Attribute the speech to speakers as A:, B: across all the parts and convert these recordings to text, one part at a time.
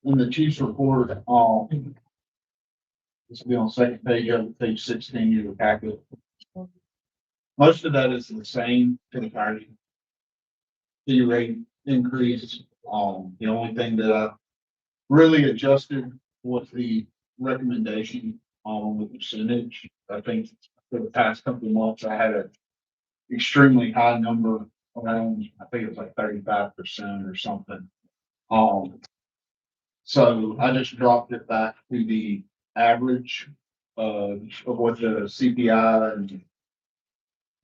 A: In the chief's report, this will be on the second page of page 16 of the packet. Most of that is the same for the county. Fee rate increase. The only thing that I really adjusted was the recommendation on the percentage. I think for the past couple of months, I had an extremely high number around, I think it was like 35% or something. So I just dropped it back to the average of what the CPI and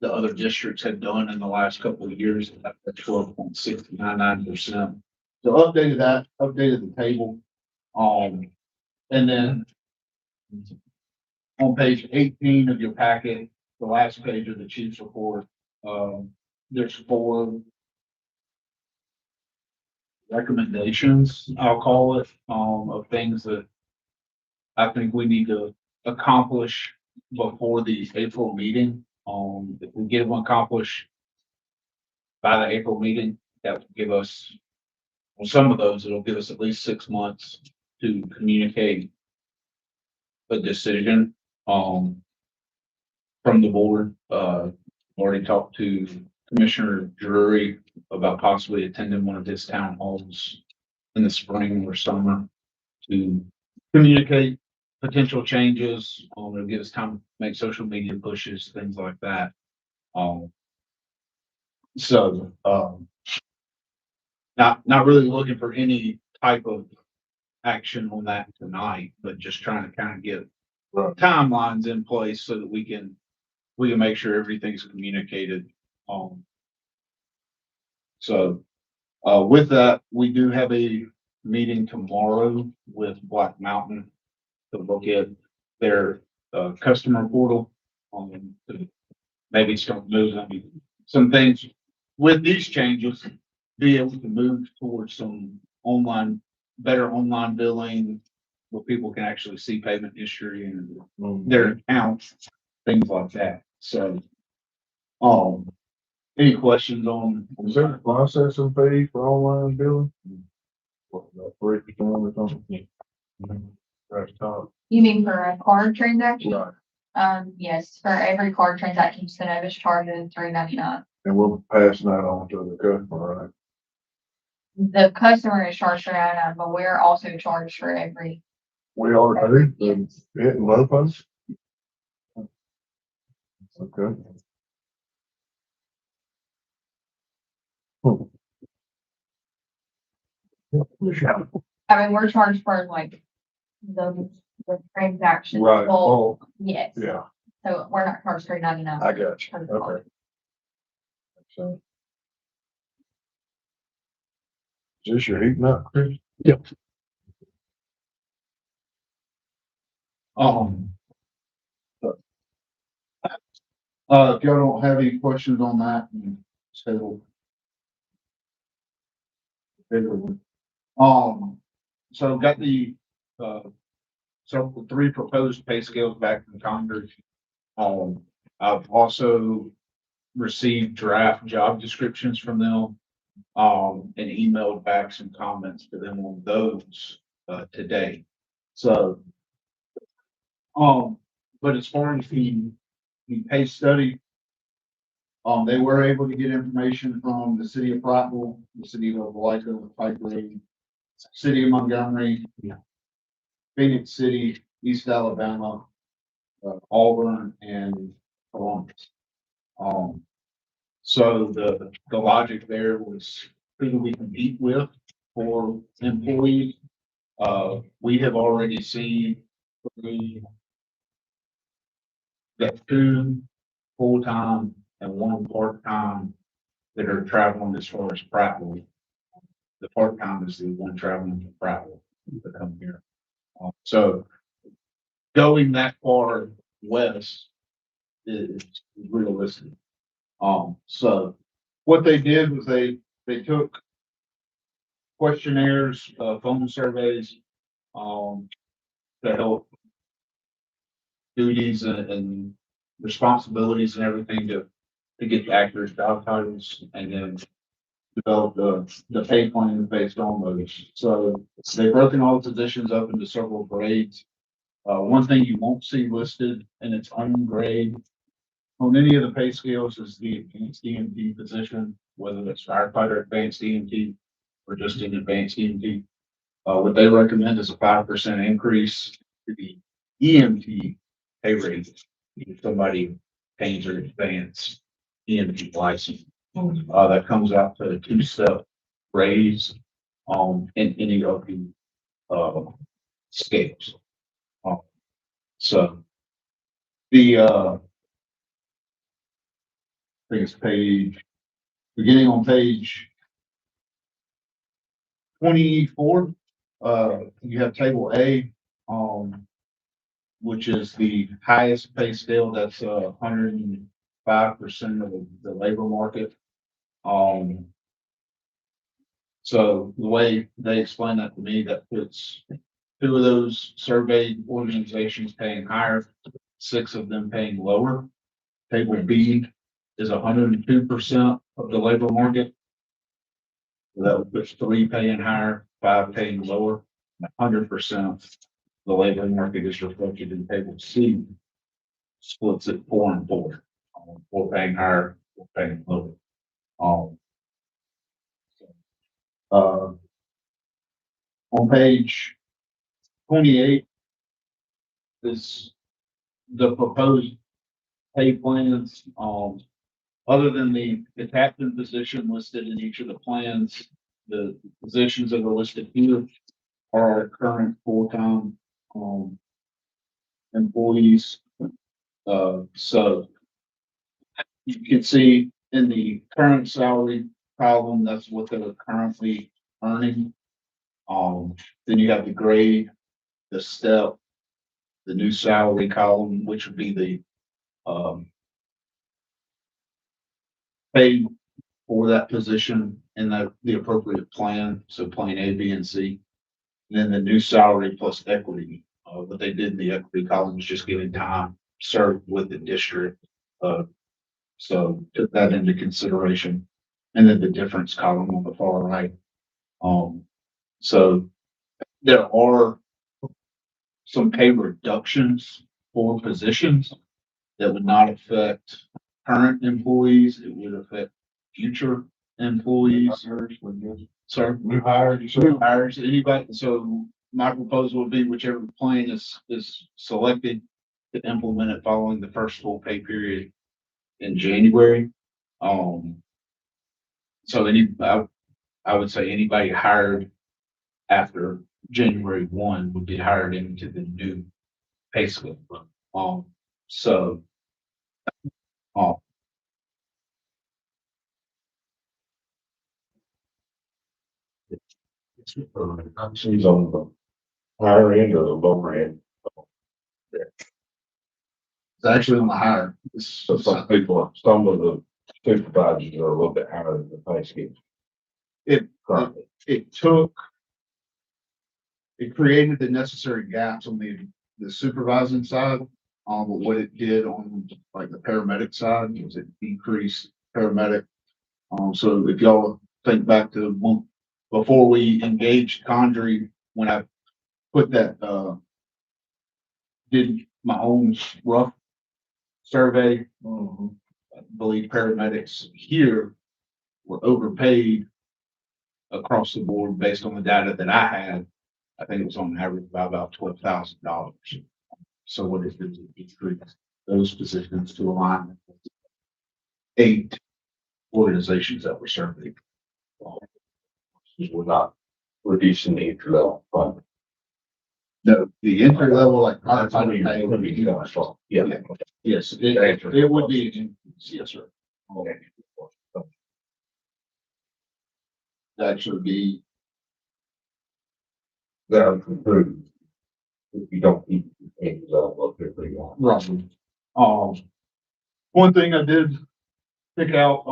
A: the other districts had done in the last couple of years at 12.699%. So updated the table. And then on page 18 of your packet, the last page of the chief's report, there's 4 recommendations, I'll call it, of things that I think we need to accomplish before the April meeting. If we get them accomplished by the April meeting, that would give us, well, some of those, it'll give us at least 6 months to communicate a decision, from the board. Already talked to Commissioner Drury about possibly attending one of his town halls in the spring or summer to communicate potential changes. It'll give us time to make social media pushes, things like that. Not really looking for any type of action on that tonight, but just trying to kind of get timelines in place so that we can make sure everything's communicated. With that, we do have a meeting tomorrow with Black Mountain to look at their customer portal. Maybe some things with these changes, be able to move towards some better online billing where people can actually see payment history and their accounts, things like that. So, any questions on?
B: Is there a processing fee for online billing? What, about 3% or something? Right, top.
C: You mean for a card transaction?
B: Right.
C: Yes, for every card transaction, Synovus charges $3.99.
B: And we're passing that on to the customer, right?
C: The customer is charged $3.99, but we're also charged for every.
B: We are too,
C: Yes.
B: it and Lopez. Okay.
C: I mean, we're charged for like the transaction.
B: Right,
C: bulk.
B: oh,
C: Yes.
B: yeah,
C: So we're not charged $3.99.
B: I got you, okay. So. Is this your heating up, Chris?
A: Yep. If y'all don't have any questions on that, so. So got the, so 3 proposed pay scales back from Congress. I've also received draft job descriptions from them, and emailed back some comments to them on those, today. So, but as far as the pay study, they were able to get information from the city of Prattville, the city of Opelika, Pike Lake, city of Montgomery, Phoenix City, East Alabama, Auburn, and Columbus. So the logic there was who do we compete with for employees? We have already seen that 2 full-time and 1 part-time that are traveling as far as Prattville. The part-time is the one traveling to Prattville to come here. So going that far west is realistic. So what they did was they took questionnaires, phone surveys, to help duties and responsibilities and everything to get the accurate job titles, and then develop the pay plan based on those. So they've broken all the positions up into several grades. One thing you won't see listed in its own grade on any of the pay scales is the advanced EMT position, whether it's firefighter, advanced EMT, or just an advanced EMT. What they recommend is a 5% increase to the EMT pay rate if somebody obtains their advanced EMT license. That comes out to a 2-step raise in any of the scales. So the I think it's beginning on page 24, you have table A, which is the highest pay scale. That's 105% of the labor market. So the way they explain that to me, that puts 2 of those surveyed organizations paying higher, 6 of them paying lower. Table B is 102% of the labor market. So that would put 3 paying higher, 5 paying lower. 100% the labor market is reflected in table C. Splits it 4 and 4. 4 paying higher, 4 paying lower. On page 28 is the proposed pay plans. Other than the captain position listed in each of the plans, the positions that are listed here are our current full-time employees. So you can see in the current salary column, that's what they're currently earning. Then you have the grade, the step, the new salary column, which would be the pay for that position in the appropriate plan. So plan A, B, and C. And then the new salary plus equity. What they did in the equity column is just giving time served with the district. So took that into consideration. And then the difference column on the far right. So there are some pay reductions for positions that would not affect current employees. It would affect future employees. Sir?
B: New hires, you
A: New
B: said?
A: hires, anybody. So my proposal would be whichever plan is selected to implement it following the first full pay period in January. So I would say anybody hired after January 1 would be hired into the new pay scale. So,
B: She's on the higher end or the lower end.
A: it's actually on the higher.
B: So some people, some of the supervisors are a little bit higher than the pay scale. Currently.
A: It created the necessary gaps on the supervising side. But what it did on like the paramedic side was it decreased paramedic. So if y'all think back to before we engaged Condrey, when I put that, did my own rough survey, I believe paramedics here were overpaid across the board based on the data that I had. I think it was on average by about $12,000. So what it did is it decreased those positions to align with 8 organizations that were surveyed.
B: We're not reducing the entry level fund.
A: No, the entry level, like,
B: That's only your pretty much. Yeah.
A: yes, it would be, yes, sir. That should be,
B: They're improved. If you don't keep the entry level up there pretty long.
A: right. One thing I did pick out,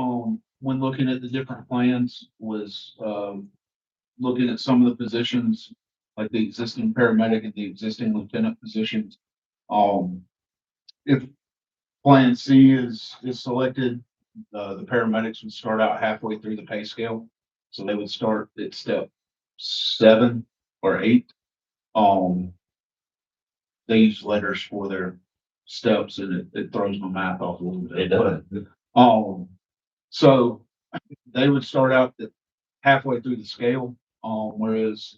A: when looking at the different plans was, looking at some of the positions, like the existing paramedic and the existing lieutenant positions. If plan C is selected, the paramedics would start out halfway through the pay scale. So they would start at step 7 or 8. Um, they use letters for their steps and it throws my math off a little bit.
D: It does.
A: So they would start out at halfway through the scale, whereas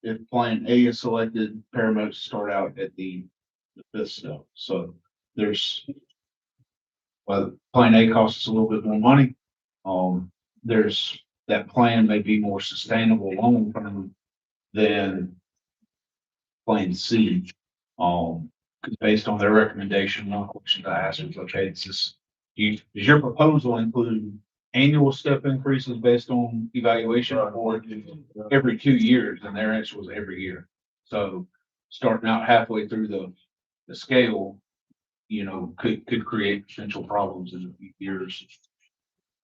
A: if plan A is selected, paramedics start out at the 5th step. So there's, well, plan A costs a little bit more money. There's, that plan may be more sustainable long term than plan C. 'Cause based on their recommendation, one question I asked was, okay, it's this, does your proposal include annual step increases based on evaluation or every 2 years? And their answer was every year. So starting out halfway through the scale, you know, could create potential problems in a few years. If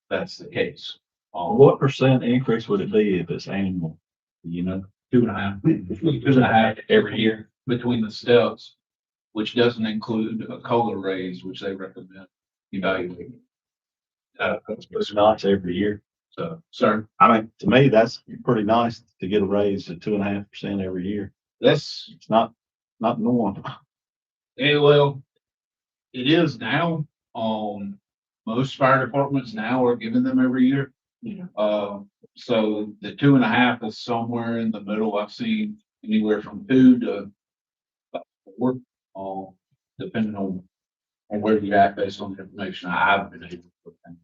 A: that's the case.
D: What percent increase would it be if it's annual? You know,
A: 2.5
D: every year?
A: between the steps, which doesn't include a COLA raise, which they recommend evaluating.
D: It's nice every year.
A: So, sir,
D: I mean, to me, that's pretty nice to get a raise at 2.5% every year.
A: that's,
D: It's not normal.
A: well, it is now. Most fire departments now are giving them every year.
C: Yeah.
A: So the 2.5 is somewhere in the middle. I've seen anywhere from 2 to 4, depending on where you're at based on the information I have been able to put in.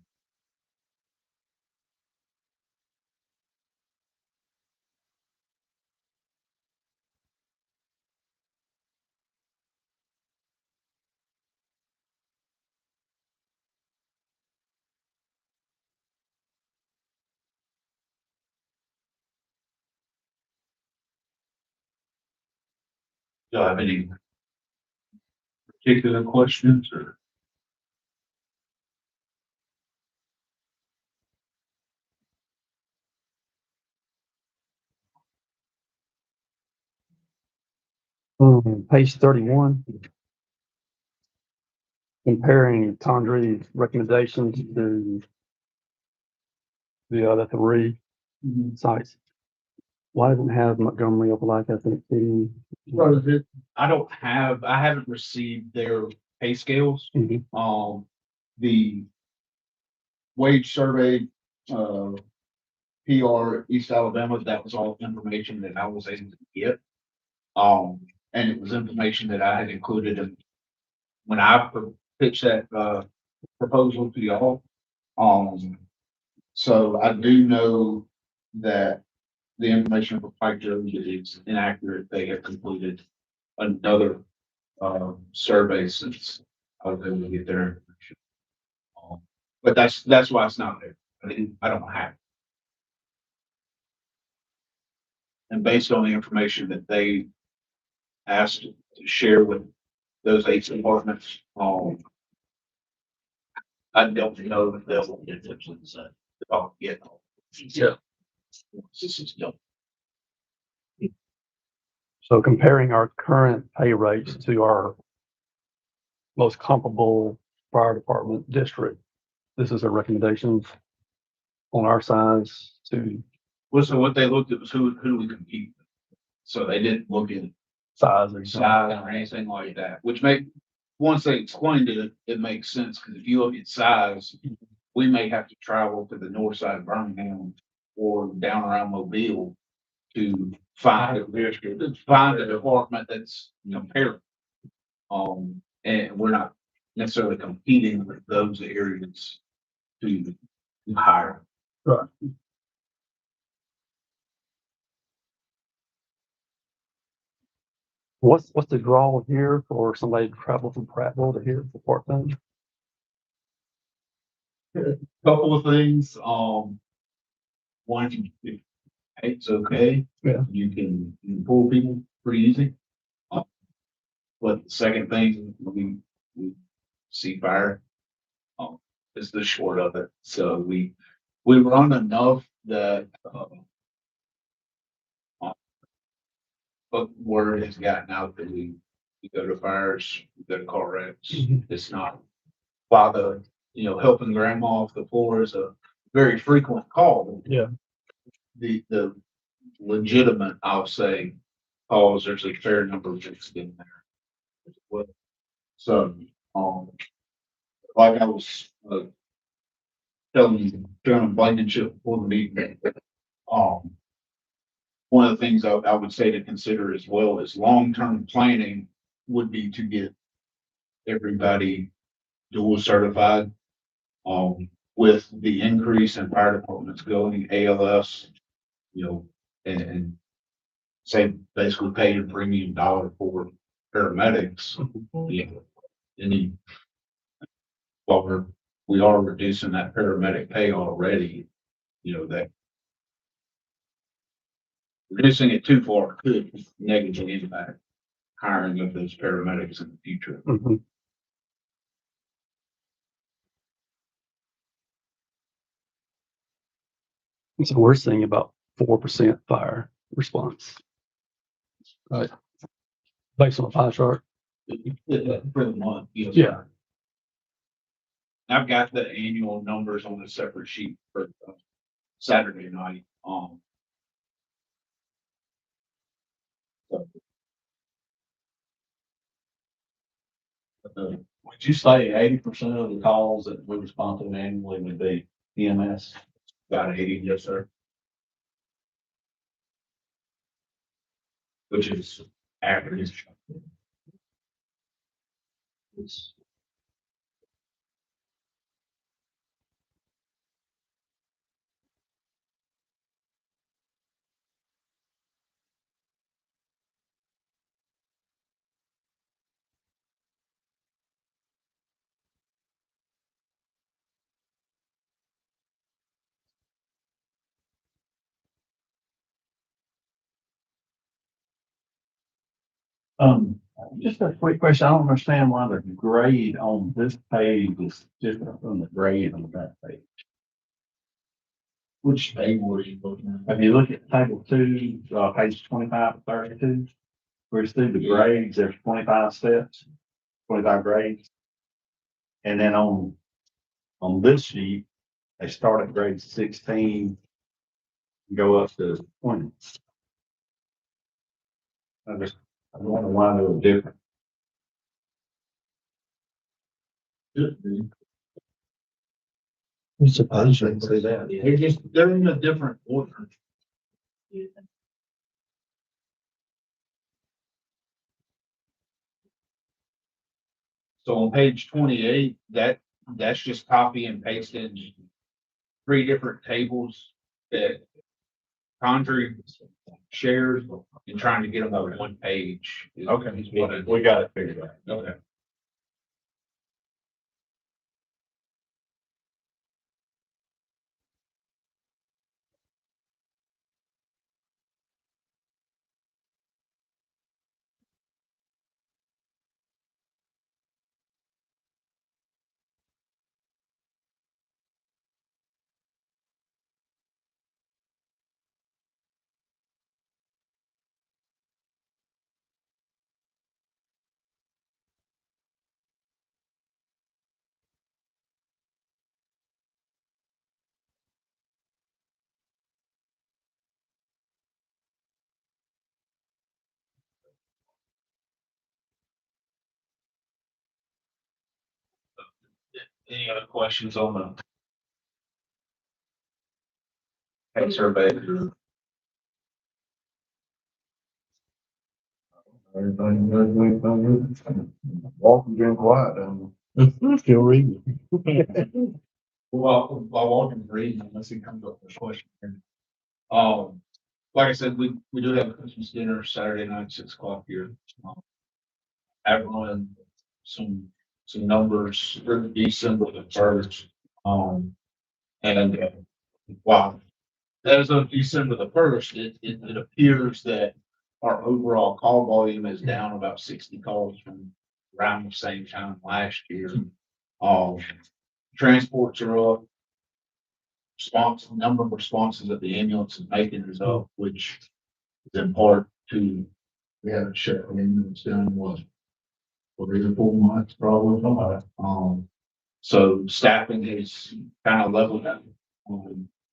A: Do you have any particular questions or?
E: Page 31. Comparing Tondre's recommendations to the other 3 sites. Why doesn't it have Montgomery, Opelika, Tennessee?
A: I haven't received their pay scales.
E: Mhm.
A: The wage survey, PR East Alabama, that was all information that I was able to get. And it was information that I had included in when I pitched that, proposal to y'all. So I do know that the information for Pike Jones is inaccurate. They have completed another, survey since I was able to get their information. But that's why it's not there. I don't have it. And based on the information that they asked to share with those 8 departments, I don't know if they'll get it. Oh, yeah. Yeah. This is done.
E: So comparing our current pay rates to our most comparable fire department district, this is a recommendations on our size to
A: Well, so what they looked at was who do we compete with? So they didn't look at
E: size or something.
A: size or anything like that, which once they explained it, it makes sense, because if you look at size, we may have to travel to the north side of Birmingham or down around Mobile to find a department that's comparable. And we're not necessarily competing with those areas to hire.
E: Right. What's the draw here for somebody to travel from Prattville to here for part-time?
A: Couple of things, one, if it's okay.
E: Yeah.
A: You can pull people pretty easy. But the second thing, we see fire, is the short of it. So we run enough that, but word has gotten out that we go to fires, we go to car wrecks.
E: Mhm.
A: It's not, while helping grandma off the floor is a very frequent call.
E: Yeah.
A: the legitimate, I'll say, cause there's a fair number of risks in there. as well. So, like I was, telling you, Chairman Blankenship before the meeting, one of the things I would say to consider as well as long-term planning would be to get everybody dual certified. With the increase in fire departments going ALS, and say basically pay a premium dollar for paramedics, any, while we are reducing that paramedic pay already, that reducing it too far could negatively impact hiring of those paramedics in the future.
E: Mhm. So we're seeing about 4% fire response. Right. Based on a pie chart.
A: For the month, yes.
E: Yeah.
A: I've got the annual numbers on a separate sheet for Saturday night.
D: Would you say 80% of the calls that we respond to annually would be EMS?
A: About 80, yes, sir. Which is average.
D: Just a quick question. I don't understand why the grade on this page is different from the grade on that page.
A: Which table are you looking at?
D: If you look at table 2, page 25 to 32, where it's through the grades, there's 25 steps, 25 grades. And then on this sheet, they start at grade 16, and go up to 20. I wonder why they were different.
B: You suppose you can say that.
A: They're in a different order. So on page 28, that's just copy and pasting 3 different tables that Condrey shares and trying to get them on one page.
D: Okay,
A: is what I-
D: we got it figured out.
A: Okay. Any other questions on the pay survey?
B: Everything, walking, being quiet down
E: Still reading.
A: Well, I'll walk and read unless he comes up with a question. Like I said, we do have a Christmas dinner Saturday night, 6 o'clock here. I've run some numbers for December the 1st. And wow, as of December the 1st, it appears that our overall call volume is down about 60 calls from around the same time last year. Transports are up. Number of responses that the ambulance is making is up, which is in part to, we haven't shut an ambulance down, what, 3 or 4 months probably. So staffing is kind of leveled out.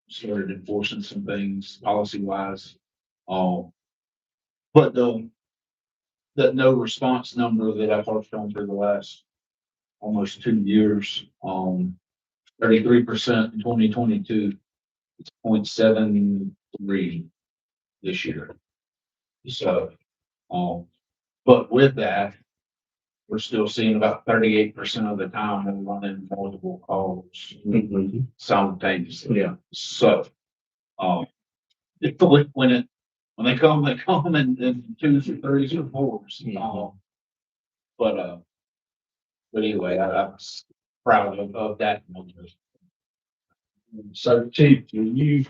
A: started enforcing some things policy wise. But the no response number that I've worked on for the last almost 2 years, 33% in 2022, it's 0.73 this year. So, but with that, we're still seeing about 38% of the time we're running multiple calls simultaneously.
D: Yeah.
A: So, when they come in twos or threes or fours. But anyway, I was proud of that number.
D: So Chief, can you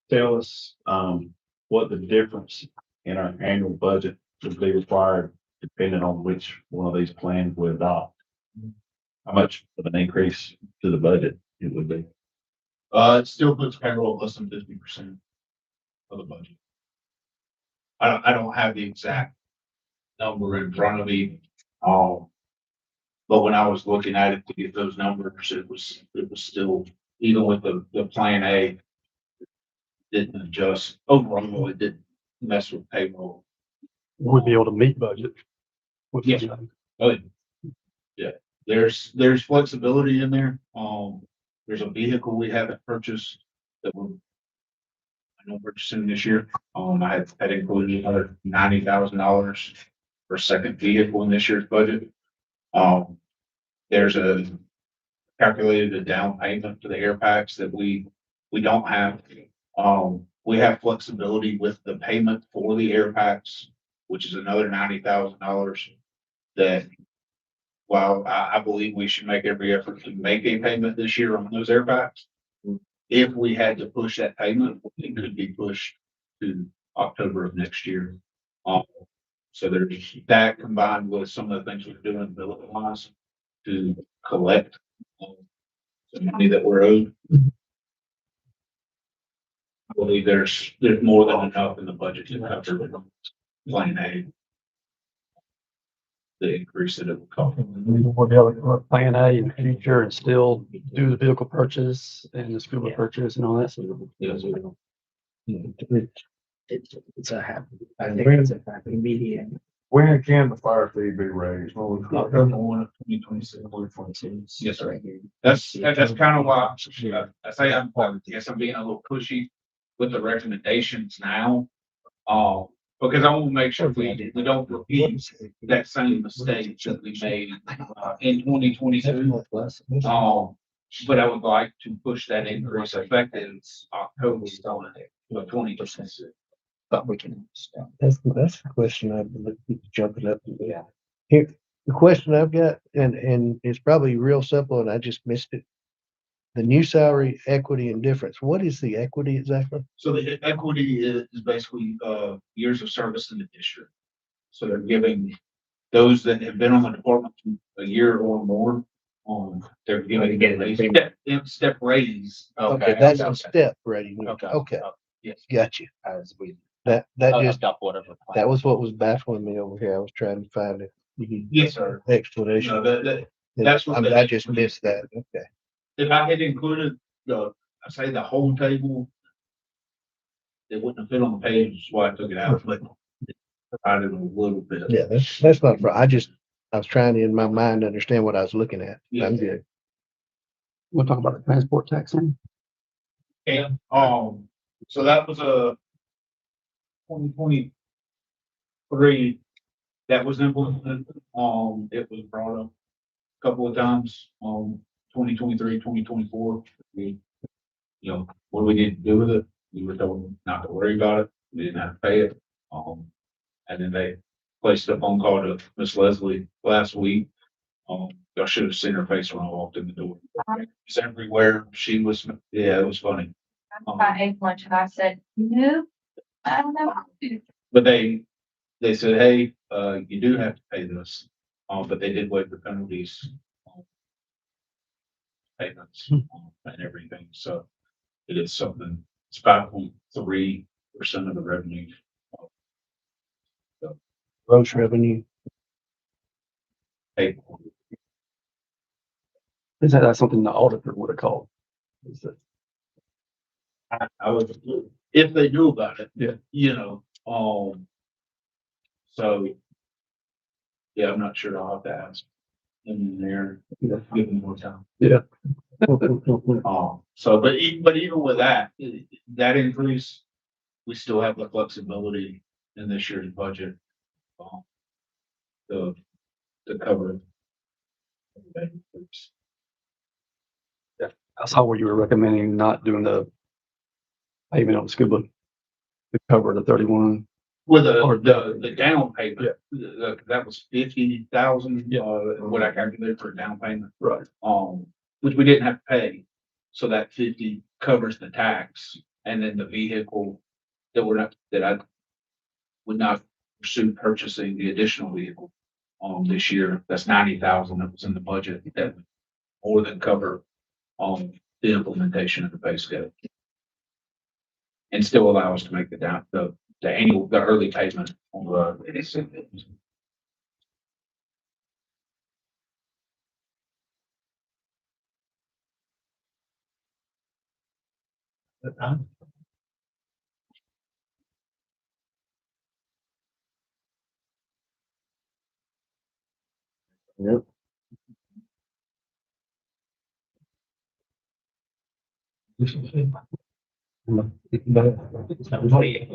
D: tell us, what the difference in our annual budget would be required depending on which one of these plans we adopt? How much of an increase to the budget it would be?
A: It still puts payroll less than 50% of the budget. I don't have the exact number in front of me. But when I was looking at it to get those numbers, it was still, even with the plan A, didn't adjust. Overall, it didn't mess with payroll.
E: We'd be able to meet budget. with
A: Yes.
E: something.
A: Oh, yeah, there's flexibility in there. There's a vehicle we haven't purchased that I know purchasing this year. I had included another $90,000 for a second vehicle in this year's budget. There's a calculated a down payment for the air packs that we don't have. We have flexibility with the payment for the air packs, which is another $90,000 that while I believe we should make every effort to make a payment this year on those air packs. If we had to push that payment, it could be pushed to October of next year. So there's that combined with some of the things we're doing bill wise to collect the money that we're owed. I believe there's more than enough in the budget to cover plan A. The increase that it would cost.
E: We'll be able to plan A in the future and still do the vehicle purchase and the scuba purchase and all that. So
A: Yes, we will.
F: It's a happy, I think it's a happy medium.
B: When can the fire fee be raised?
A: October 1 of 2026. Yes, sir.
F: Right here.
A: That's kind of why I say yes, I'm being a little pushy with the recommendations now. Because I want to make sure we don't repeat that same mistake that we made in 2022. But I would like to push that increase effective October of 2026.
F: But we can.
G: That's the question I've been jumping up. Yeah. Here, the question I've got, and it's probably real simple and I just missed it. The new salary, equity and difference. What is the equity exactly?
A: So the equity is basically years of service in the district. So they're giving those that have been on the department a year or more, they're giving a step raise.
G: Okay, that's a step ready.
A: Okay.
G: Okay,
A: Yes.
G: gotcha.
F: As we
G: That just,
F: adopt whatever.
G: that was what was baffling me over here. I was trying to find it.
A: Yes, sir.
G: Explanation.
A: That's what
G: I just missed that. Okay.
A: If I had included the whole table, it wouldn't have fit on the page, that's why I took it out, but provided a little bit.
G: Yeah, that's not, I was trying to, in my mind, understand what I was looking at.
A: Yeah.
G: I'm good.
E: we'll talk about the transport tax then.
A: And, so that was a 2023 that was implemented. It was brought up a couple of times, 2023, 2024. We, what do we need to do with it? We were told not to worry about it. We didn't have to pay it. And then they placed a phone call to Miss Leslie last week. I should have seen her face when I walked in the door. It's everywhere. She was, yeah, it was funny.
C: I ate lunch and I said, no, I don't know.
A: But they said, hey, you do have to pay this, but they did waive the penalties. Payments and everything, so it is something, it's 5.3% of the revenue.
G: Gross revenue.
A: Paid.
E: Is that something the auditor would have called? Is that
A: I was, if they knew about it.
E: Yeah.
A: You know, so. Yeah, I'm not sure. I'll have to ask in there,
E: Yeah.
A: give them more time.
E: Yeah.
A: So, but even with that, that increase, we still have the flexibility in this year's budget. um, To, to cover.
E: I saw where you were recommending not doing the payment on scuba to cover the 31.
A: With
E: Or
A: the down payment, that was 50,000,
E: Yeah.
A: what I calculated for a down payment,
E: Right.
A: which we didn't have to pay. So that 50 covers the tax, and then the vehicle that I would not pursue purchasing the additional vehicle. This year, that's 90,000 that was in the budget that would more than cover, the implementation of the pay scale. And still allow us to make the early payment on the.
B: Yep.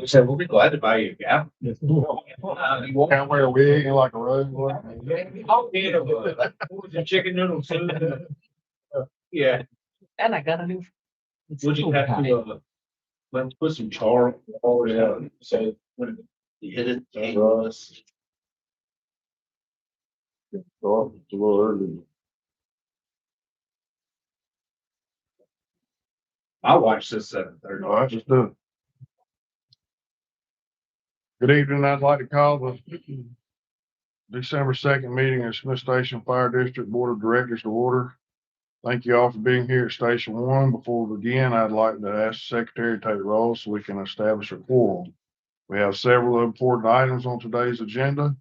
A: So we'll be glad to buy you a gap.
B: Can't wear a wig like a road boy.
A: Chicken noodle soup. Yeah,
F: And I got a new.
A: we'll just have to, let's put some char all out, so when you hit it, it rust.
B: So it's a little early.
A: I watched this 7:30.
B: No, I just do it. Good evening. I'd like to call the December 2nd meeting of Smith Station Fire District Board of Directors to order. Thank you all for being here at Station 1. Before we begin, I'd like to ask the Secretary to take roll so we can establish a quorum. We have several important items on today's agenda,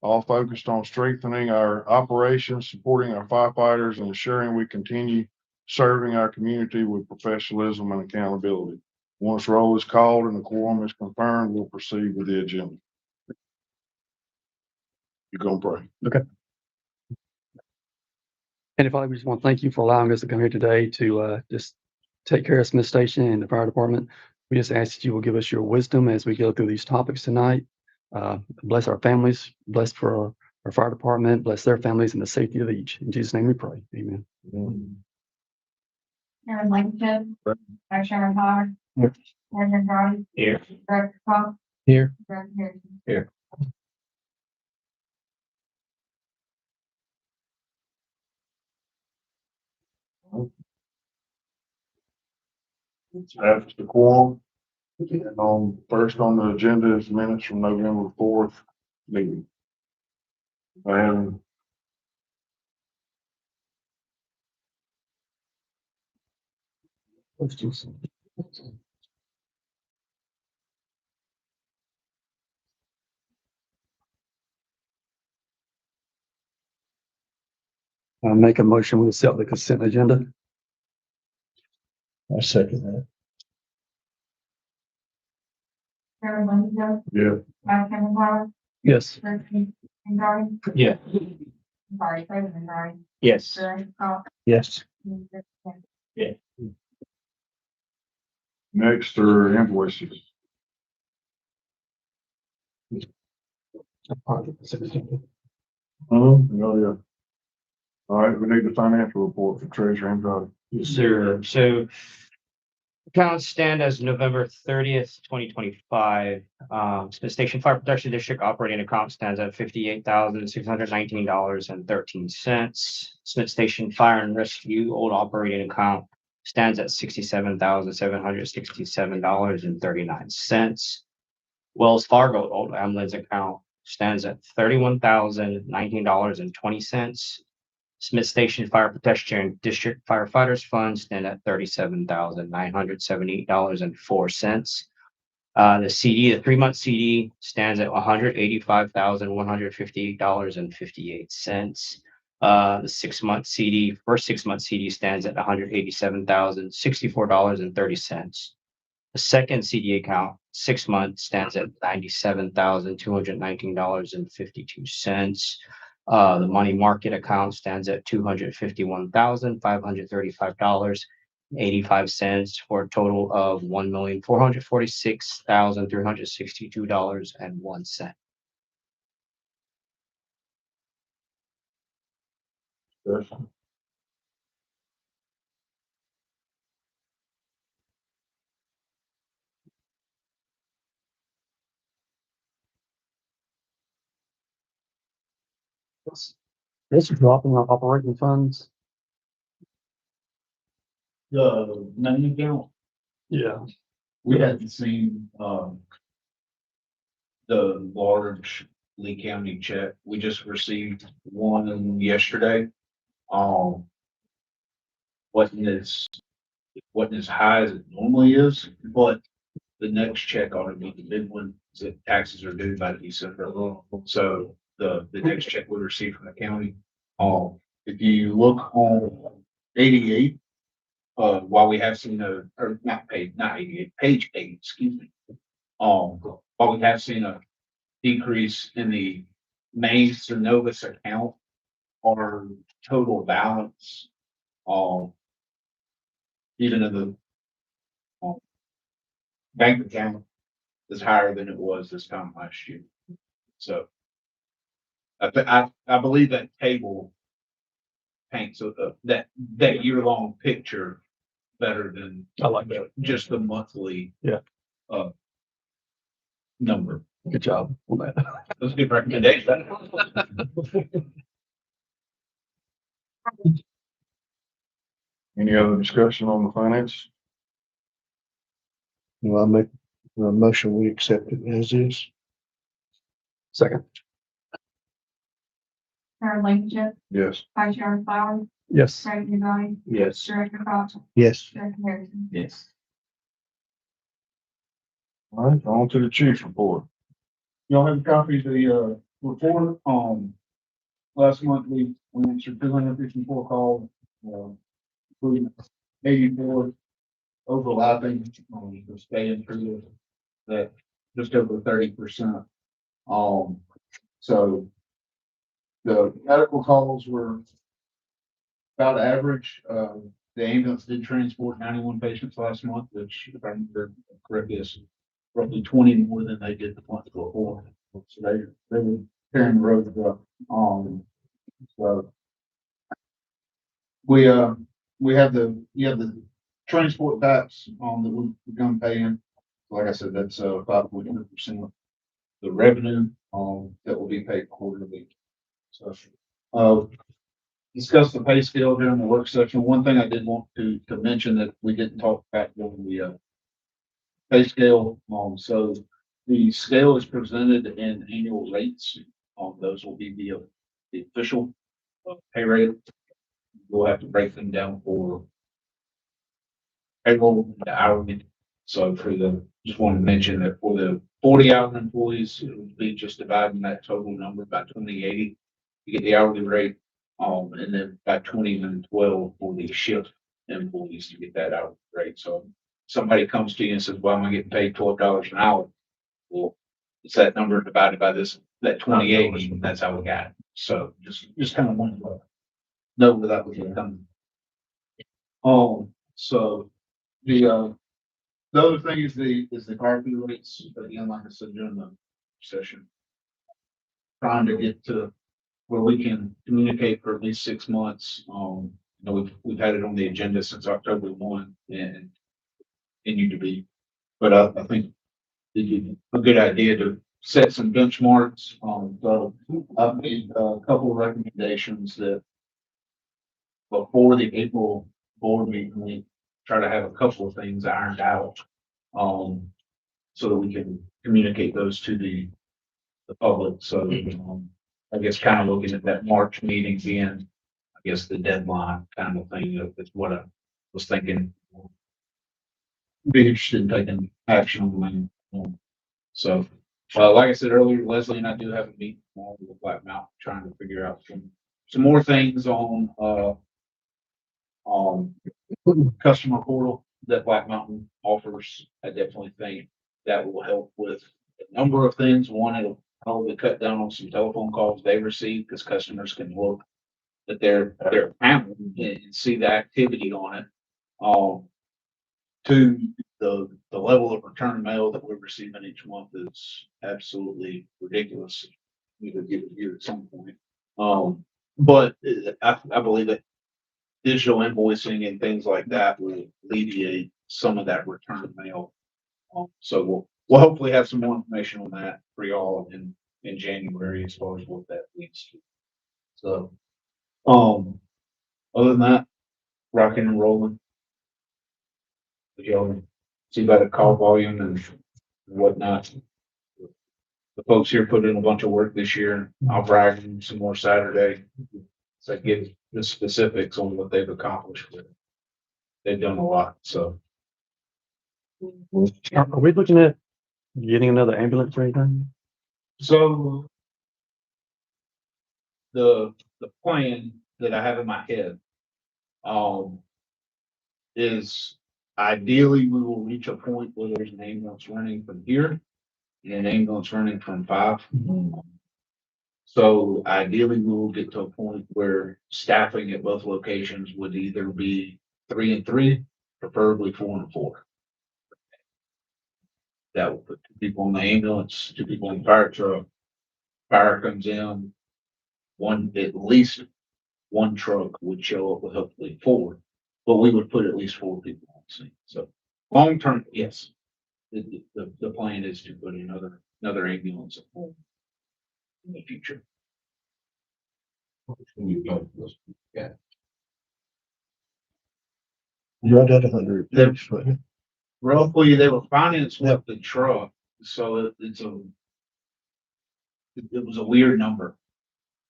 B: all focused on strengthening our operations, supporting our firefighters, and ensuring we continue serving our community with professionalism and accountability. Once roll is called and the quorum is confirmed, we'll proceed with the agenda. You gonna pray?
E: And Father, we just want to thank you for allowing us to come here today to just take care of Smith Station and the fire department. We just ask that you will give us your wisdom as we go through these topics tonight. Bless our families, bless for our fire department, bless their families and the safety of each. In Jesus' name we pray. Amen.
C: Chairman Blankenship. Vice Chairman Power.
G: Here.
C: Chairman Garden.
A: Here.
C: Director Cox.
G: Here.
C: Director Harrison.
A: Here.
B: That's the quorum. And first on the agenda is minutes from November 4th meeting. And
E: Let's do some. I'll make a motion with accept the consent agenda.
G: I second that.
C: Chairman Blankenship.
B: yeah,
C: Vice Chairman Power.
E: Yes.
C: Director Garden.
A: Yeah.
C: Sorry, President Garden.
A: Yes.
C: Director Cox.
G: Yes.
B: next are invoices. Oh, yeah. All right, we need the financial report for Treasurer Andrade.
H: Yes, sir. So accounts stand as November 30th, 2025. Smith Station Fire Protection District operating account stands at $58,619.13. Smith Station Fire and Rescue old operating account stands at $67,767.39. Wells Fargo old ambulance account stands at $31,019.20. Smith Station Fire Protection District Firefighters Fund stand at $37,978.04. The 3-month CD stands at $185,158.58. The 6-month CD, first 6-month CD stands at $187,064.30. The second CD account, 6 months, stands at $97,219.52. The money market account stands at $251,535.85 for a total of $1,446,362.01.
E: This dropping our operating funds.
A: The name account,
E: Yeah.
A: we hadn't seen, the large Lee County check. We just received one yesterday. Um, wasn't as high as it normally is, but the next check ought to be the big one, that taxes are due by December. So the next check we receive from the county, if you look on 88, while we have seen or not 88, page 8, excuse me. While we have seen a decrease in the main Synovus account, our total balance, even in the bank account is higher than it was this time last year. So I believe that table paints that year-long picture better than
E: I like that.
A: just the monthly.
E: Yeah.
A: Number.
E: Good job on that.
A: That's a good recommendation.
B: Any other discussion on the finance?
G: Well, I make a motion, we accept it as is.
E: Second.
C: Harold Blankenship,
B: Yes.
C: Vice Chair Flowers,
E: Yes.
C: Craig Knightly,
A: Yes.
C: Director Cox,
G: Yes.
C: Director Harrison.
A: Yes.
B: All right, on to the chief's report.
A: Y'all have copies of the, report, last month we answered 254 calls, including 84 overlapping, for staying through that, just over 30%. So the medical calls were about average. The ambulance did transport 91 patients last month, which if I remember correctly is roughly 20 more than they did the month before. So they were carrying the road up. So we have the transport tax, that we're gonna pay in. Like I said, that's 5.1% of the revenue, that will be paid quarterly. So, discuss the pay scale during the work session. One thing I did want to mention that we didn't talk about during the, pay scale, so the scale is presented in annual rates. Those will be the official pay rate. We'll have to break them down for payroll and hourly. So just want to mention that for the 40-hour employees, it would be just dividing that total number by 2080 to get the hourly rate. And then by 2012 for the shift employees to get that hourly rate. So somebody comes to you and says, well, I'm getting paid $12 an hour. Well, it's that number divided by that 2080, and that's how we got it. So just kind of wanted to know where that was coming. So the other thing is the carpet rates, again, like I said, during the session. Trying to get to where we can communicate for at least 6 months. We've had it on the agenda since October 1 and continue to be, but I think it'd be a good idea to set some benchmarks. So I've made a couple of recommendations that before the April board meeting, we try to have a couple of things ironed out. So that we can communicate those to the public. So, I guess kind of looking at that March meeting being, I guess, the deadline kind of thing. That's what I was thinking. Be interested in taking action on that. So, like I said earlier, Leslie and I do have a meeting with Black Mountain, trying to figure out some more things on customer portal. that Black Mountain offers. I definitely think that will help with a number of things. One, it'll probably cut down on some telephone calls they receive because customers can look at their panel and see the activity on it. Two, the level of return mail that we're receiving each month is absolutely ridiculous. We could get it here at some point. But I believe that digital invoicing and things like that will alleviate some of that return mail. So we'll hopefully have some more information on that for y'all in January as far as what that leads to. So, other than that, rocking and rolling. Y'all see by the call volume and whatnot. The folks here put in a bunch of work this year. I'll brag them some more Saturday. So I give the specifics on what they've accomplished with it. They've done a lot, so.
E: Are we looking at getting another ambulance or anything?
A: So. The plan that I have in my head. Is ideally we will reach a point where there's an ambulance running from here. And an ambulance running from 5. So ideally we will get to a point where staffing at both locations would either be 3 and 3, preferably 4 and 4. That will put 2 people in the ambulance, 2 people in the fire truck. Fire comes in, at least one truck would show up with hopefully 4, but we would put at least 4 people on scene. So long term, yes. The plan is to put another ambulance at home in the future.
G: Right at 100.
A: They're- Roughly, they were financed with the truck, so it was a weird number.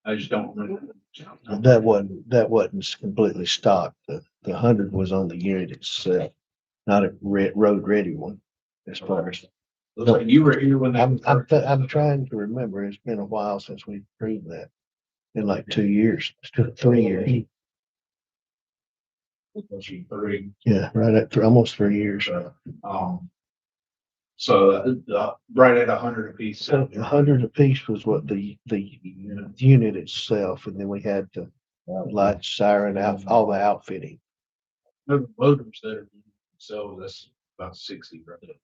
A: I just don't remember.
G: That wasn't completely stocked. The 100 was on the unit itself, not a road ready one. As far as,
A: Looks like you were here when that.
G: I'm trying to remember. It's been a while since we proved that. In like 2 years, 3 years.
A: Three.
G: Yeah, right at almost 3 years.
A: So right at 100 apiece.
G: So 100 apiece was what the unit itself, and then we had the light, siren, out, all the outfitting.
A: The motors that are, so that's about 60 right there.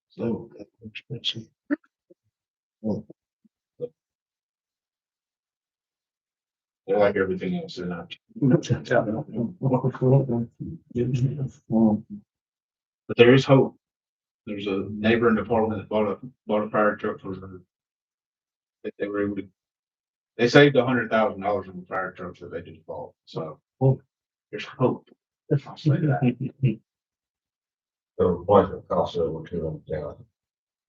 G: So expensive.
A: They're like everything else, they're not. But there is hope. There's a neighboring department that bought a fire truck for them. That they were able to, they saved $100,000 on the fire trucks that they just bought, so. There's hope. I'll say that.
I: The replacement cost over $200,000.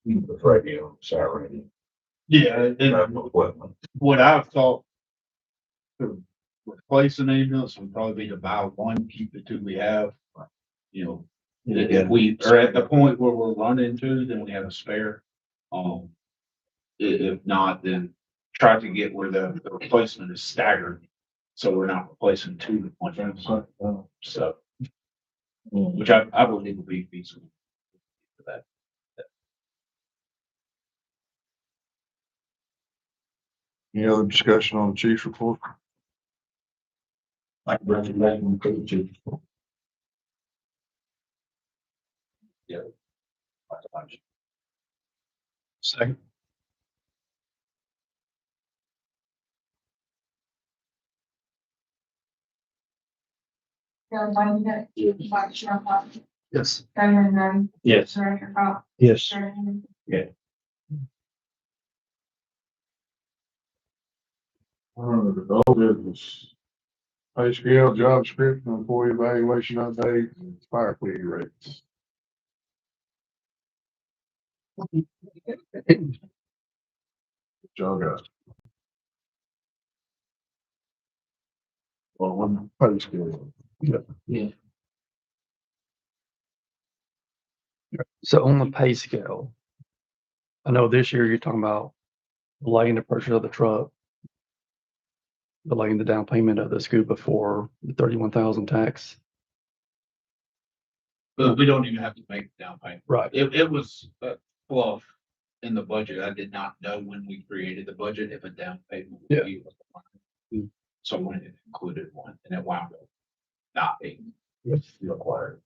I: The radio, siren,
A: Yeah,
I: equipment.
A: what I've thought. To replace an ambulance would probably be to buy one, keep the 2 we have. You know, if we are at the point where we're running 2, then we have a spare. If not, then try to get where the replacement is staggered. So we're not replacing 2 at one time. So, which I believe will be feasible for that.
B: Any other discussion on the chief's report?
I: Like recommending to.
E: Second.
C: Yes.
H: Yes.
C: Director Cox.
G: Yes.
B: Old business. Pay scale, job description, employee evaluation update, and fire fleet rates. Y'all got. Well, one pay scale.
E: So on the pay scale, I know this year you're talking about delaying the purchase of the truck, delaying the down payment of the scuba for the 31,000 tax.
A: But we don't even have to make the down payment.
E: Right.
A: It was fluff in the budget. I did not know when we created the budget if a down payment would be required. So when it included one and it wound up not being required.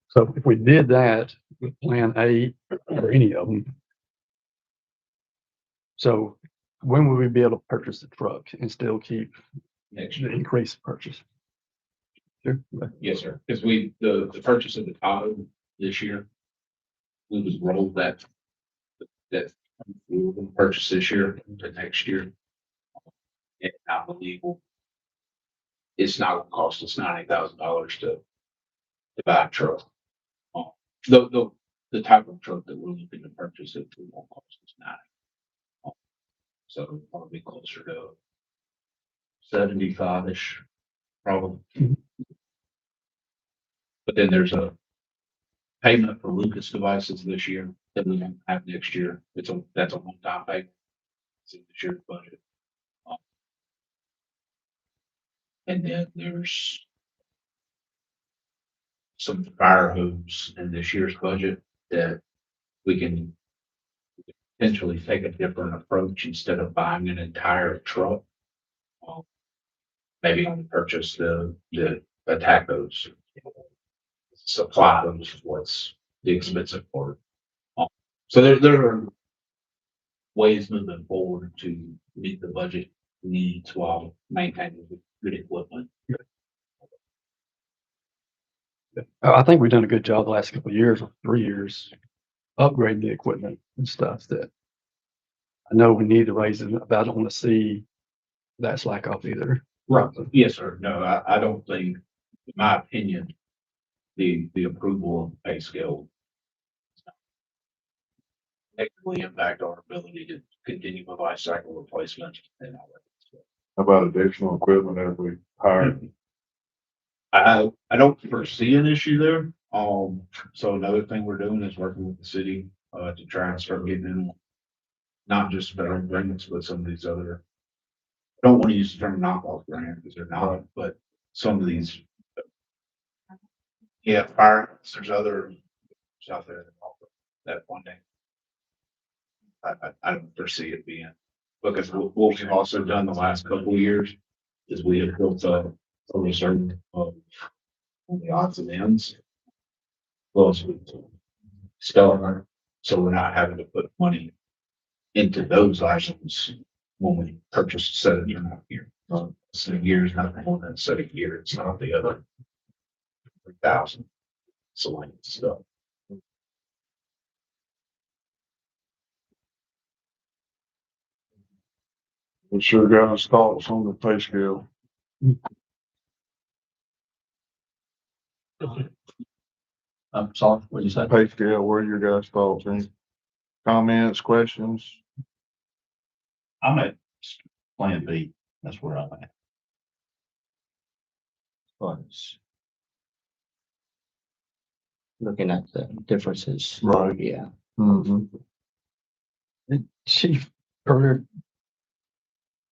E: So if we did that with Plan A or any of them. So when would we be able to purchase the truck and still keep
A: Next
E: the
A: year.
E: increased purchase? Sure.
A: Yes, sir. Because the purchase of the Tahoe this year, we was rolled that we were gonna purchase this year to next year. And I believe it's not gonna cost us $90,000 to buy a truck. The type of truck that we're looking to purchase, it won't cost us 90. So it'll probably be closer to 75-ish, probably. But then there's a payment for Lucas devices this year that we won't have next year. That's a one-time payment. It's in this year's budget. And then there's some fire hoops in this year's budget that we can potentially take a different approach instead of buying an entire truck. Maybe purchase the attack hose. Supply those is what's the expensive part. So there are ways moving forward to meet the budget needs while maintaining good equipment.
E: I think we've done a good job the last couple of years, or 3 years, upgrading the equipment and stuff that I know we need to raise it, but I don't want to see that slack off either.
A: Right. Yes, sir. No, I don't think, in my opinion, the approval of the pay scale negatively impact our ability to continue with life cycle replacement and all that stuff.
B: How about additional equipment that we hired?
A: I don't foresee an issue there. So another thing we're doing is working with the city, to try and start getting in, not just federal grants, but some of these other, I don't want to use the term knockoff grant because they're not, but some of these. Yeah, fire, there's other out there that offer that funding. I don't foresee it being, because what we've also done the last couple of years is we have built a reserve of on the odds and ends. Close with stellar, so we're not having to put money into those items when we purchase a set of gear. So gear is not more than a set of gear, it's not the other 3,000. So like stuff.
B: We sure got us thoughts on the pay scale.
A: I'm sorry, what did you say?
B: Pay scale, what are your guys' thoughts? Any comments, questions?
D: I'm at Plan B. That's where I'm at.
H: But looking at the differences.
B: Right.
H: Yeah.
B: Mm-hmm.
E: Chief, earlier,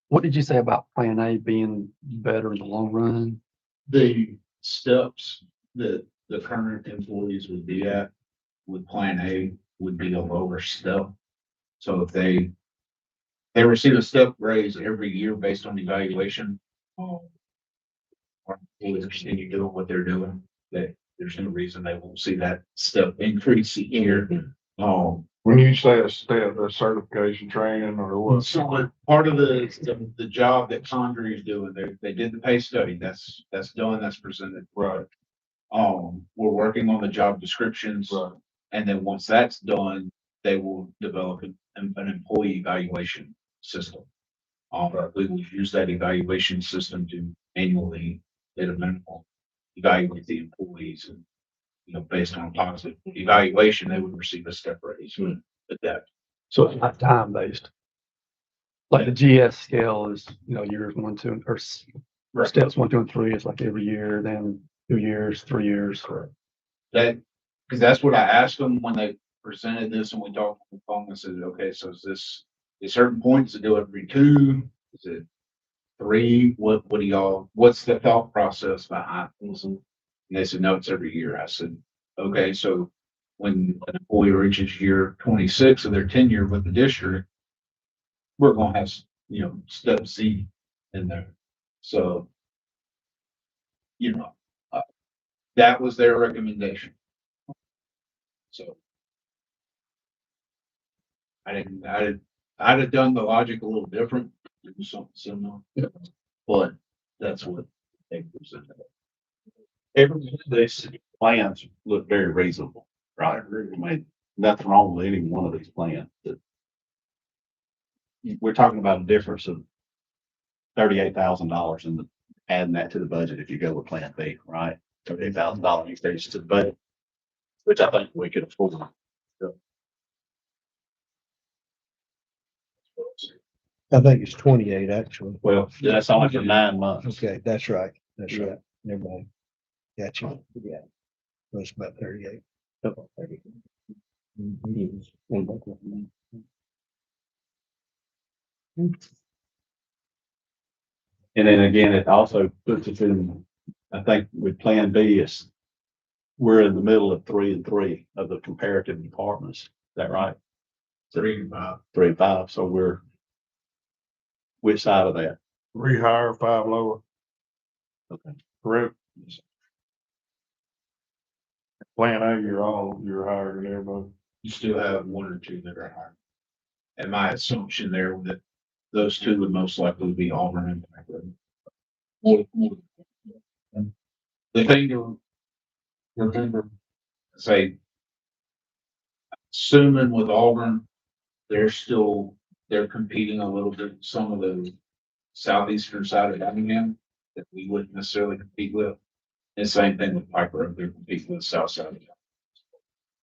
E: what did you say about Plan A being better in the long run?
A: The steps that the current employees would be at with Plan A would be a lower step. So if they receive a step raise every year based on evaluation, or employees continue doing what they're doing, that there's no reason they won't see that step increase each year.
B: When you say a step, a certification training or what?
A: So part of the job that Condrey is doing, they did the pay study, that's done, that's presented.
B: Right.
A: We're working on the job descriptions.
B: Right.
A: And then once that's done, they will develop an employee evaluation system. We will use that evaluation system to annually, at a minimum, evaluate the employees and, based on positive evaluation, they would receive a step raise at that.
E: So it's not time based. Like the GS scale is, years 1, 2, or steps 1, 2, and 3 is like every year, then 2 years, 3 years.
A: That, because that's what I asked them when they presented this and we talked on the phone. I said, okay, so is this a certain points to do every 2? Is it 3? What do y'all, what's the thought process behind this? And they said, no, it's every year. I said, okay, so when an employee reaches year 26 of their tenure with the district, we're gonna have, step Z in there. So, you know, uh, that was their recommendation. So I'd have done the logic a little different, do something similar. But that's what they presented.
D: Every, these plans look very reasonable, right? I mean, nothing wrong with any one of these plans. We're talking about a difference of $38,000 in the, adding that to the budget if you go with Plan B, right? $38,000 increase to the budget, which I think we could afford.
G: I think it's 28, actually.
D: Well, that's only for 9 months.
G: Okay, that's right. That's right. Never mind. Gotcha. Yeah. So it's about 38.
D: And then again, it also puts us in, I think with Plan B is, we're in the middle of 3 and 3 of the comparative departments. Is that right?
A: 3 and 5.
D: 3 and 5. So we're, which side of that?
B: Rehire, 5 lower.
D: Okay.
B: Correct. Plan A, you're higher than everybody.
A: You still have 1 or 2 that are higher. And my assumption there that those 2 would most likely be Auburn and Packard. The thing to remember, say, assuming with Auburn, they're competing a little bit, with some of the southeastern side of Birmingham that we wouldn't necessarily compete with. And same thing with Piper, they're competing with the south side of town.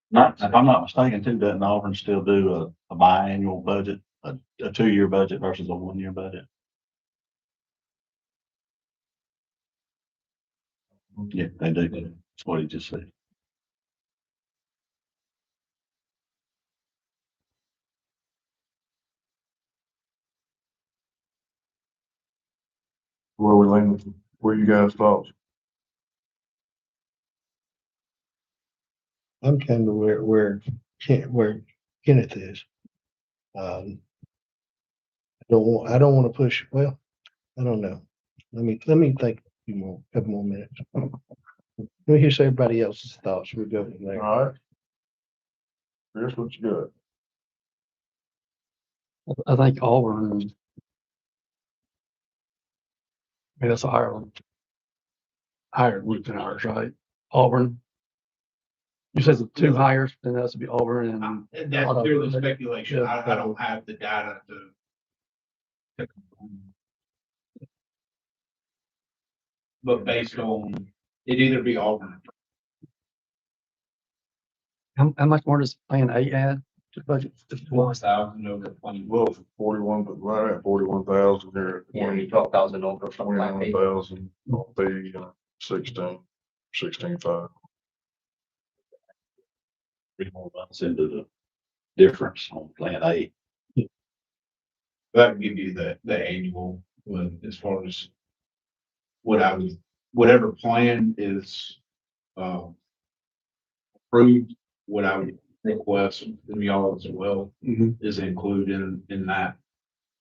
D: Not, if I'm not mistaken, too, doesn't Auburn still do a biannual budget, a 2-year budget versus a 1-year budget? Yeah, they do. That's what he just said.
B: Where we leaning, where you guys thoughts?
G: I'm kind of where Kenneth is. I don't want to push, well, I don't know. Let me think a couple more minutes. Let me hear everybody else's thoughts. We'll go from there.
B: All right. Here's what you got.
E: I think Auburn. I mean, that's a higher group than ours, right? Auburn. You said the 2 hires, then that's to be Auburn and.
A: That's purely speculation. I don't have the data to. But based on, it'd either be Auburn.
E: How much more does Plan A add to the budget?
A: 4,000 over 20.
B: Well, 41, but right at 41,000 here.
F: Yeah, 12,000 over from Plan B.
B: 21,000, will be 16,500.
D: 3 more months into the difference on Plan A.
A: That would give you the annual, as far as whatever plan is, approved, what I would request from y'all as well is included in that,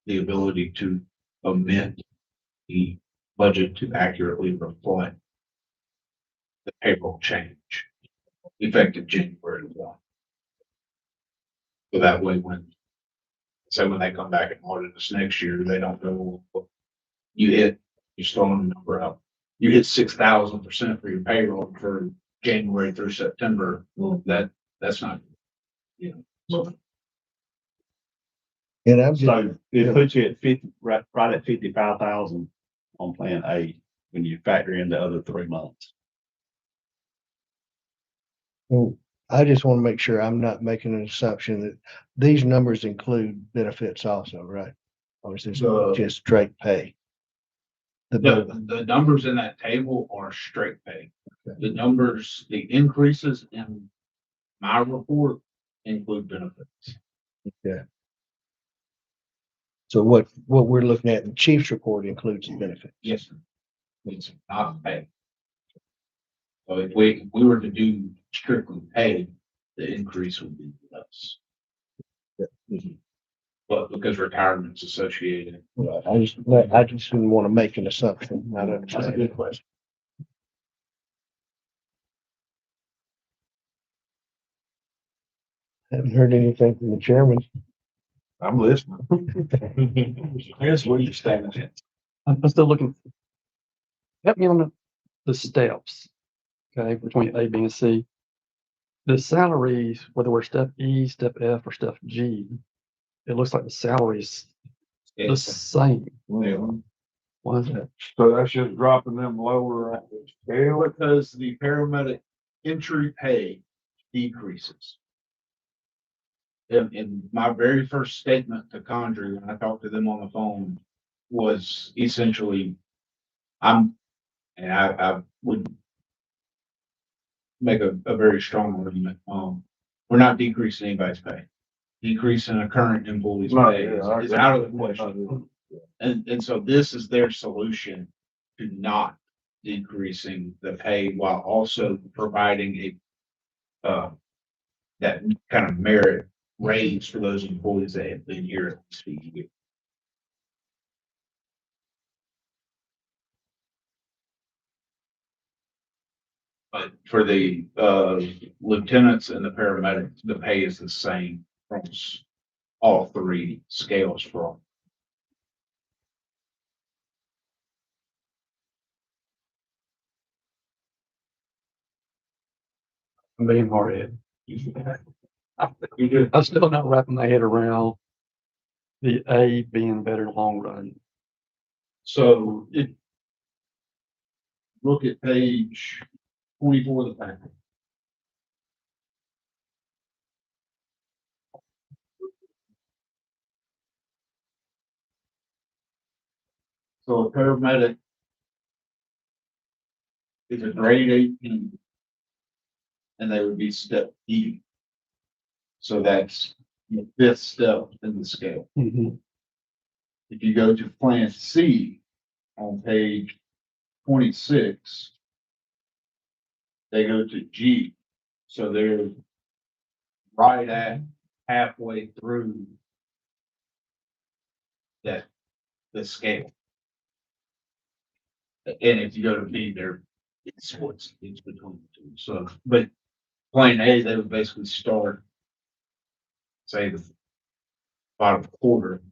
A: the ability to amend the budget to accurately reflect the payroll change effective January 1. So that way when they come back and audit us next year, they don't know what you're throwing the number out. You hit 6,000% for your payroll for January through September. Well, that's not,
G: And I'm just,
D: So it puts you at 50, right at 55,000 on Plan A when you factor in the other 3 months.
G: well, I just want to make sure I'm not making an assumption that these numbers include benefits also, right? Or is this just straight pay?
A: the numbers in that table are straight pay. The numbers, the increases in my report include benefits.
G: Yeah. So what we're looking at in the chief's report includes the benefits.
A: Yes, sir. It's not pay. So if we were to do strictly pay, the increase would be less. But because retirement's associated.
G: Right, I just didn't want to make an assumption. I don't.
A: That's a good question.
G: Haven't heard anything from the chairman.
B: I'm listening.
D: I guess where you stand.
E: I'm still looking. Help me on the steps. Okay, between A, B, and C. The salaries, whether we're step E, step F, or step G, it looks like the salaries the same. Why is that?
B: So that's just dropping them lower at the scale.
A: Because the paramedic entry pay decreases. In my very first statement to Condrey, when I talked to them on the phone, was essentially, I would make a very strong argument. We're not decreasing anybody's pay. Decreasing a current employee's
B: No,
A: pay
B: yeah, I
A: is
B: agree.
A: out of the question. And so this is their solution to not decreasing the pay while also providing that kind of merit raise for those employees that have been here at least a year. But for the lieutenants and the paramedics, the pay is the same from all three scales for.
E: I'm being hard headed.
A: You do.
E: I'm still not wrapping my head around the A being better long run.
A: So if look at page 24 of the packet. So a paramedic is a grade 18 and they would be step E. So that's the fifth step in the scale.
E: Mhm.
A: If you go to plan C on page 26, they go to G. So they're right at halfway through the scale. And if you go to B, it's between the two. So, but plan A, they would basically start, say, the bottom quarter.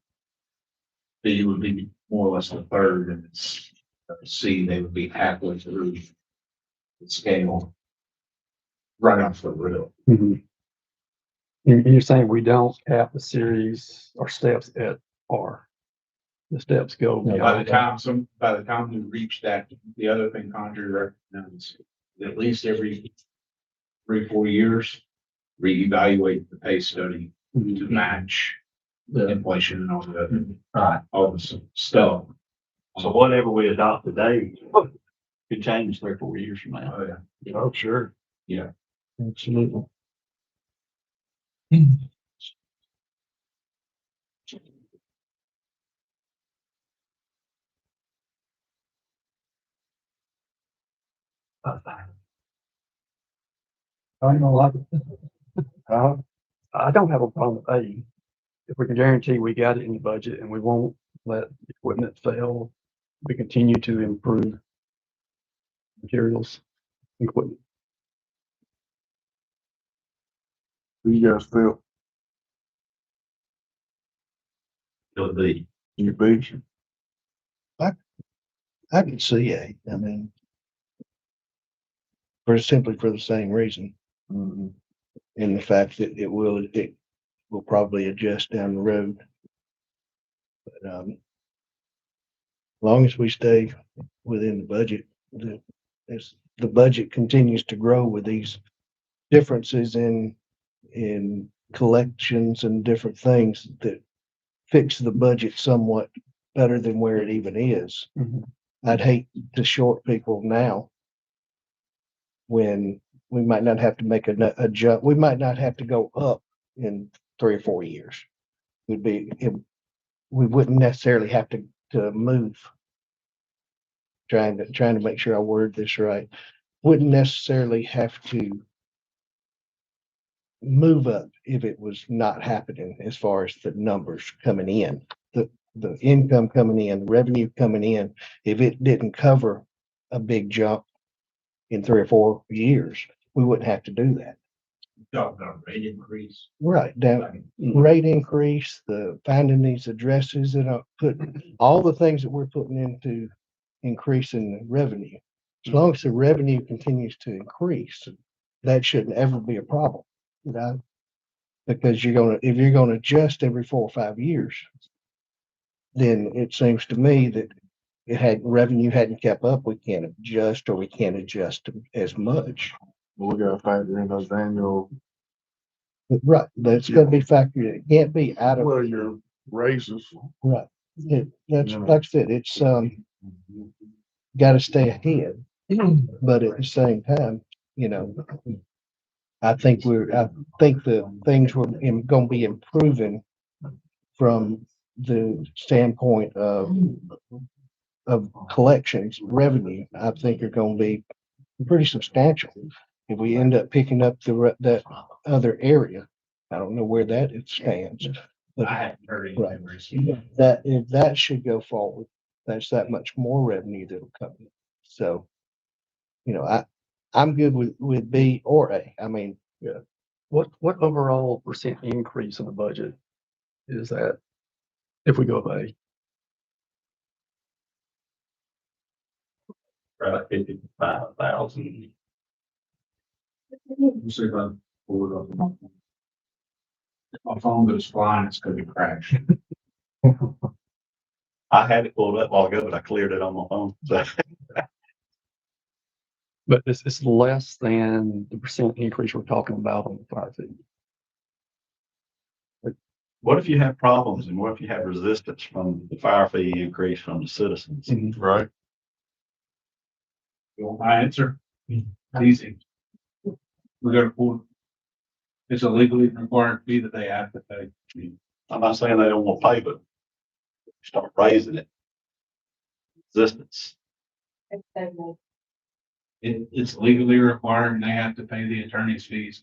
A: B would be more or less the third, and it's C, they would be halfway through the scale. Right off the rip.
E: Mhm. You're saying we don't cap the series or steps at R? The steps go
A: By
E: beyond
A: the
E: that.
A: by the time we reach that, the other thing Condrey recommends, at least every 3-4 years, reevaluate the pay study to match the inflation and all the, all this stuff.
D: So whatever we adopt today could change 3 or 4 years from now.
A: Oh, yeah.
B: Oh, sure.
G: Absolutely.
E: I know, I don't have a problem with A. If we can guarantee we got it in the budget and we won't let equipment fail, we continue to improve materials, equipment.
B: Who you guys feel?
D: It'll be.
B: You beach?
G: I can see A. I mean, simply for the same reason.
B: Mhm.
G: In the fact that it will probably adjust down the road. But, as long as we stay within the budget, as the budget continues to grow with these differences in collections and different things that fix the budget somewhat better than where it even is.
E: Mhm.
G: I'd hate to short people now when we might not have to make a jump. We might not have to go up in 3 or 4 years. We wouldn't necessarily have to move. Trying to make sure I word this right. wouldn't necessarily have to move up if it was not happening as far as the numbers coming in, the income coming in, revenue coming in. If it didn't cover a big jump in 3 or 4 years, we wouldn't have to do that.
A: Talking about rate increase.
G: Right, down, rate increase, the finding these addresses that are putting, all the things that we're putting into increasing the revenue. As long as the revenue continues to increase, that shouldn't ever be a problem, you know? Because if you're gonna adjust every 4 or 5 years, then it seems to me that revenue hadn't kept up, we can't adjust, or we can't adjust as much.
B: We gotta factor in those annual,
G: But right, that's gonna be factored in. It can't be out of.
B: well, your raises.
G: Right. That's,
B: Yeah.
G: like I said, it's, gotta stay ahead, but at the same time, you know, I think the things were gonna be improving from the standpoint of collections, revenue, I think are gonna be pretty substantial. If we end up picking up that other area, I don't know where that it stands. But
A: I haven't heard
G: Right.
A: anything recently.
G: that, if that should go forward, that's that much more revenue that'll come in. So, you know, I'm good with B or A. I mean,
E: What overall percent increase in the budget is that if we go by?
D: Right, 55,000.
A: We'll see if I pull it up. If my phone goes flying, it's gonna be crashed.
D: I had it pulled up a while ago, but I cleared it on my phone. So
E: But it's less than the percent increase we're talking about on the fire fee.
D: what if you have problems and what if you have resistance from the fire fee increase from the citizens?
B: Right.
A: You want my answer? Easy. We gotta pull. It's a legally required fee that they have to pay.
D: I'm not saying they don't want to pay, but start raising it. Resistance.
A: It's legally required and they have to pay the attorney's fees.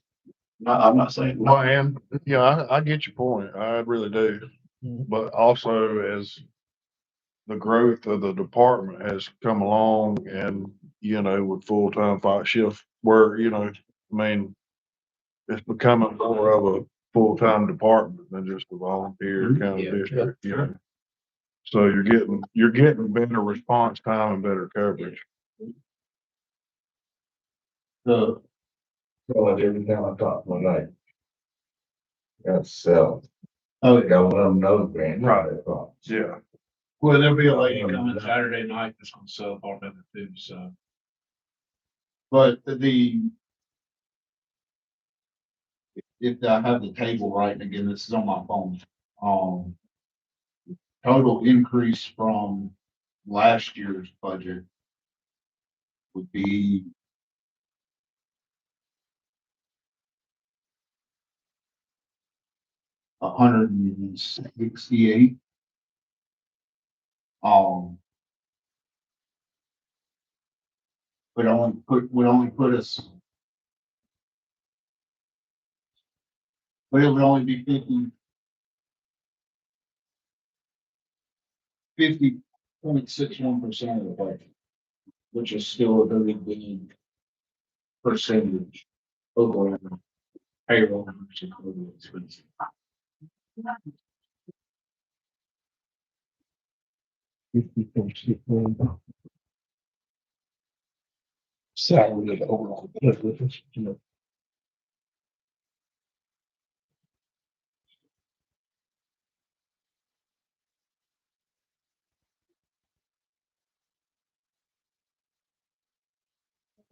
D: I'm not saying.
B: Well, and, yeah, I get your point. I really do.
G: Mhm.
B: But also as the growth of the department has come along and, with full-time fire shift where, I mean, it's becoming more of a full-time department than just a volunteer kind of
H: Yeah.
B: district, So you're getting better response time and better coverage.
A: The,
I: So like every time I talk one night. That's sell.
A: oh,
I: Got one of them nose brands.
B: Right. Yeah.
A: well, there'll be a lady coming Saturday night that's gonna sell part of it too, so. But if I have the table right, and again, this is on my phone, total increase from last year's budget would be $168. Would only put us. But it would only be 50.61% of the budget, which is still a very big percentage over payroll. Expenses.
G: Salary of the overall.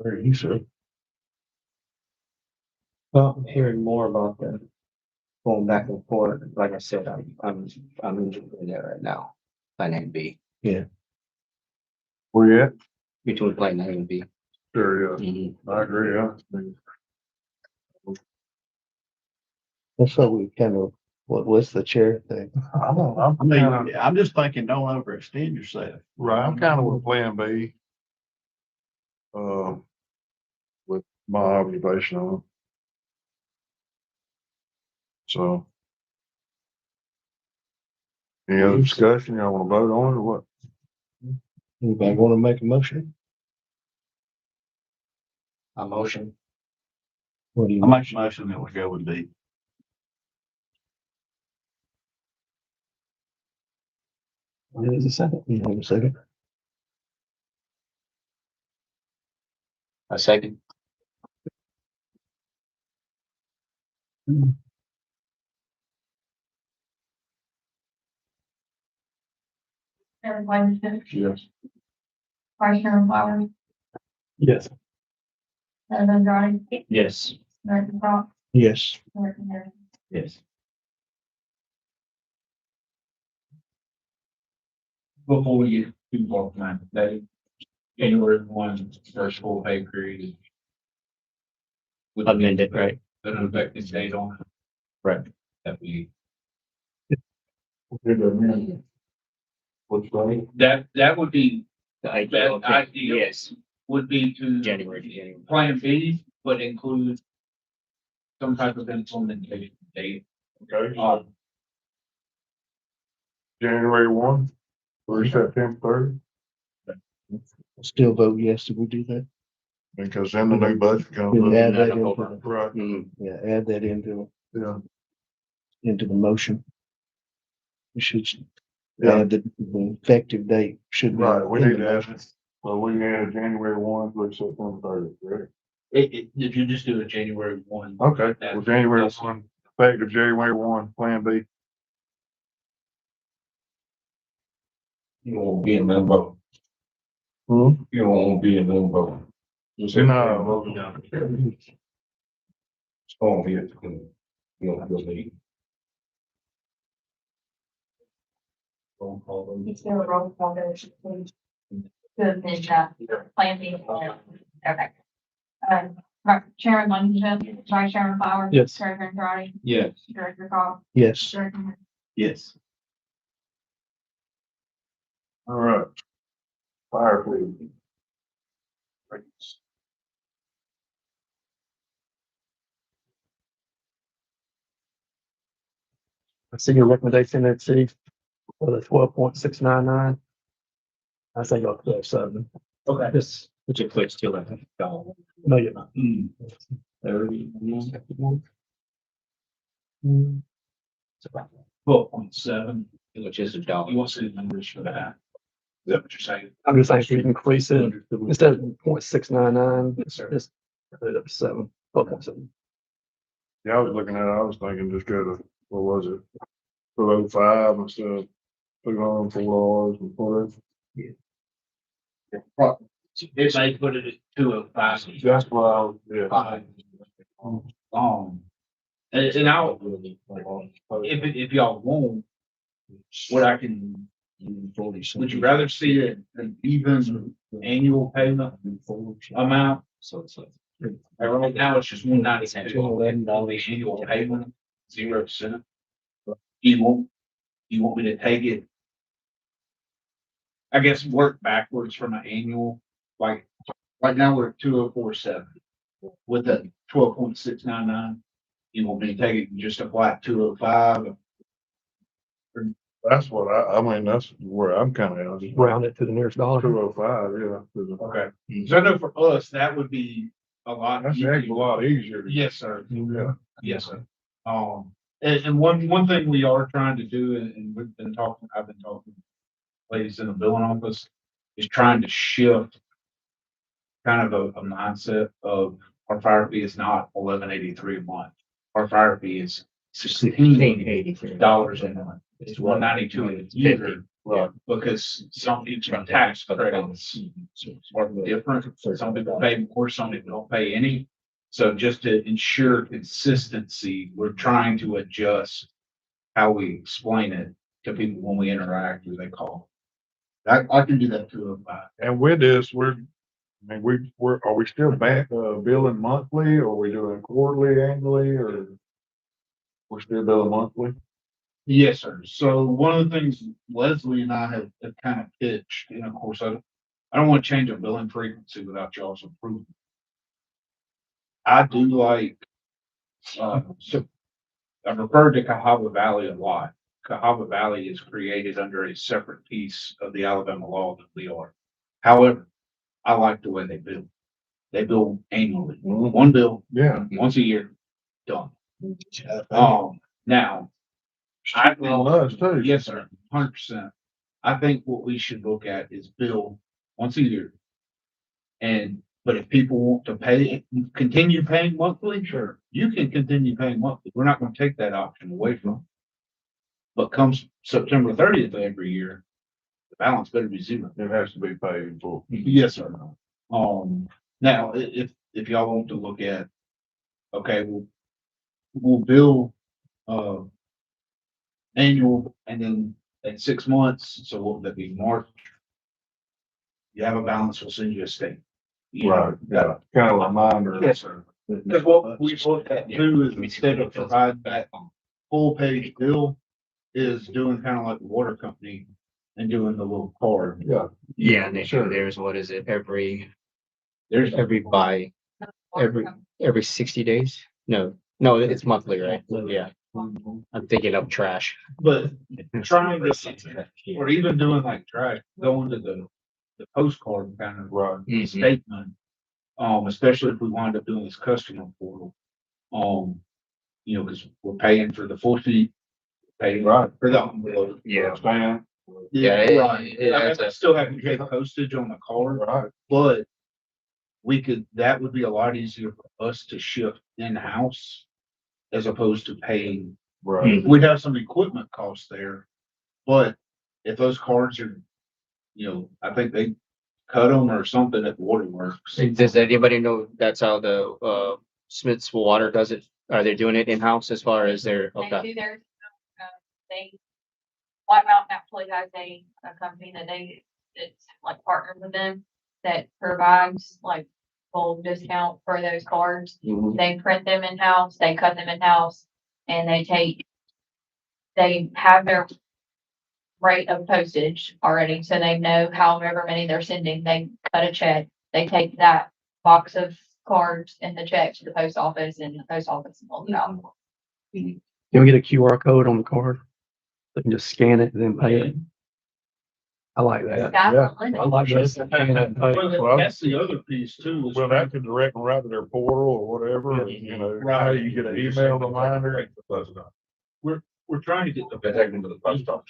G: Very easy.
H: Well, I'm hearing more about the going back and forth. Like I said, I'm in there right now. Plan A and B,
B: Where you at?
H: between plan A and B.
B: Sure, yeah.
H: Mhm.
B: I agree, yeah.
G: That's what we kind of, what's the chair thing?
B: I
D: I mean, I'm just thinking, don't overextend yourself.
B: Right, I'm kind of with Plan B. my observation on it. So. Any other discussion? Y'all wanna vote on it or what?
G: Anybody want to make a motion?
H: A motion.
G: What do you?
D: I make a motion that we go with B.
E: There's a second.
G: You have a second?
F: A second.
C: Chairman Whitehead,
B: Yes.
C: Vice Chairman Flowers,
E: Yes.
C: Andrade,
H: Yes.
C: Director Crop,
G: Yes.
C: Director Harris.
H: Yes.
A: Before we get too far behind, that January 1, first full pay period. With
H: Amended, right?
A: an effective date on it.
H: Right.
A: That we,
I: What's right?
A: that would be,
H: The
A: that
H: ideal.
A: ideal
H: Yes,
A: would be to.
H: January.
A: Plan B, but include some type of implementation date.
B: Okay.
A: Um,
B: January 1 or September 30,
G: Still vote yes if we do that?
B: because then the new budget comes.
G: Can you
B: up.
G: add that into
H: October.
G: the,
B: Right,
G: yeah, add that into
B: yeah,
G: the motion? We should
B: yeah,
G: add the effective date should be.
B: right, we
G: in
B: need
G: the
B: to add
G: motion.
B: it. So we can add January 1 through September 30, correct?
A: if you just do a January 1.
B: Okay, well, January 1, effective January 1, Plan B.
I: You won't be in limbo.
B: Hmm?
I: You won't be in limbo. Just
B: No.
I: It's gonna be, it's gonna, you know, you'll need. Phone call them.
C: You still a roll call vote, please. Good, then, Plan B. Okay. Chairman Whitehead, Vice Chairman Flowers.
E: Yes.
C: Director Andrade,
F: Yes.
C: Director Crop,
G: Yes.
C: Director Harris.
D: Yes.
B: All right. Fire please.
E: I see your recommendation at C for the 12.699. I say go 12.7.
A: Okay.
E: This,
H: Which equates to like.
E: no, you're not.
H: 30.
A: 12.7.
H: Which is a
A: You
H: dollar.
A: want to see the numbers for that? Is that what you're saying?
E: I'm just saying if we increase it instead of 0.699, it's put it up to 7, 12.7.
B: Yeah, I was looking at it, I was thinking just go to, what was it? Put 05 instead of $204 and whatever.
A: If they put it at 205.
B: That's what I was, yeah.
A: And I'll, if y'all want, what I can, would you rather see an even annual payment amount?
H: So it's like.
A: Right now, it's just $192 on the annual payment, 0%. You want me to take it? I guess work backwards from an annual, like, right now we're at 2047 with a 12.699. You want me to take it and just apply it 205?
B: That's what I mean, that's where I'm kind of at.
E: Round it to the nearest dollar.
B: 205, yeah.
A: Okay. So I know for us, that would be a lot.
B: That's actually a lot easier.
A: Yes, sir.
B: Yeah.
A: Yes, sir. And one thing we are trying to do, and we've been talking, I've been talking to ladies in the billing office, is trying to shift kind of a mindset of our fire fee is not $11.83 a month. Our fire fee is $16.83 a month. It's $192 a year.
B: Right.
A: Because some people tax credits are different. Some people pay more, some people don't pay any. So just to ensure consistency, we're trying to adjust how we explain it to people when we interact or they call. I can do that too.
B: And with this, are we still back, billing monthly, or are we doing quarterly, annually, or? We're still billing monthly?
A: Yes, sir. So one of the things Leslie and I have kind of pitched, and of course, I don't want to change a billing frequency without y'all's approval. I do like, so I've referred to Cahaba Valley a lot. Cahaba Valley is created under a separate piece of the Alabama law than we are. However, I like the way they bill. They bill annually, one bill,
B: Yeah.
A: once a year, done. Now, I
B: Cheaper on us too.
A: yes, sir, 100%. I think what we should look at is bill once a year. But if people want to pay, continue paying monthly, sure, you can continue paying monthly. We're not gonna take that option away from them. But comes September 30th of every year, the balance better be zero.
B: It has to be paid in full.
A: Yes, sir. Now, if y'all want to look at, okay, we'll bill, annual and then at 6 months, so what would that be, March? You have a balance, we'll send you a statement. You know,
B: Right, yeah, kind of a reminder.
A: Yes, sir. Because what we look at too is instead of providing that full page bill is doing kind of like the water company and doing the little card.
B: Yeah.
H: Yeah, and they
B: Sure.
H: show there's, what is it, every
A: There's
H: every 60 days? No, it's monthly, right? Yeah, I'm thinking of trash.
A: But trying to, or even doing like trash, going to the postcard kind of
B: Right.
A: statement. Especially if we wind up doing this customer portal. Cause we're paying for the full fee, paying
B: Right.
A: for the envelope.
H: Yeah.
B: Stan.
H: Yeah,
A: Right. I mean, I still have to pay postage on the card,
B: Right.
A: but that would be a lot easier for us to ship in-house as opposed to paying.
B: Right.
A: We'd have some equipment costs there, but if those cards are, I think they cut them or something at Waterworks.
H: Does anybody know that's how the Smith's Water does it? Are they doing it in-house as far as their,
C: They
H: okay,
C: do their, they, White Mountain actually has a company that it's like partnered with them that provides like full discount for those cards. They print them in-house, they cut them in-house, and they have their rate of postage already, so they know however many they're sending, they cut a check, they take that box of cards and the check to the post office, and the post office will it out.
E: Can we get a QR code on the card? They can just scan it and then pay it. I like that.
C: Sky's
B: Yeah.
C: the limit.
E: I like that. Scan it and pay.
A: Well, that's the other piece too. is
B: Well, that could direct them right to their portal or whatever, how you get an email reminder.
A: We're trying to get the
I: They take them to the post office.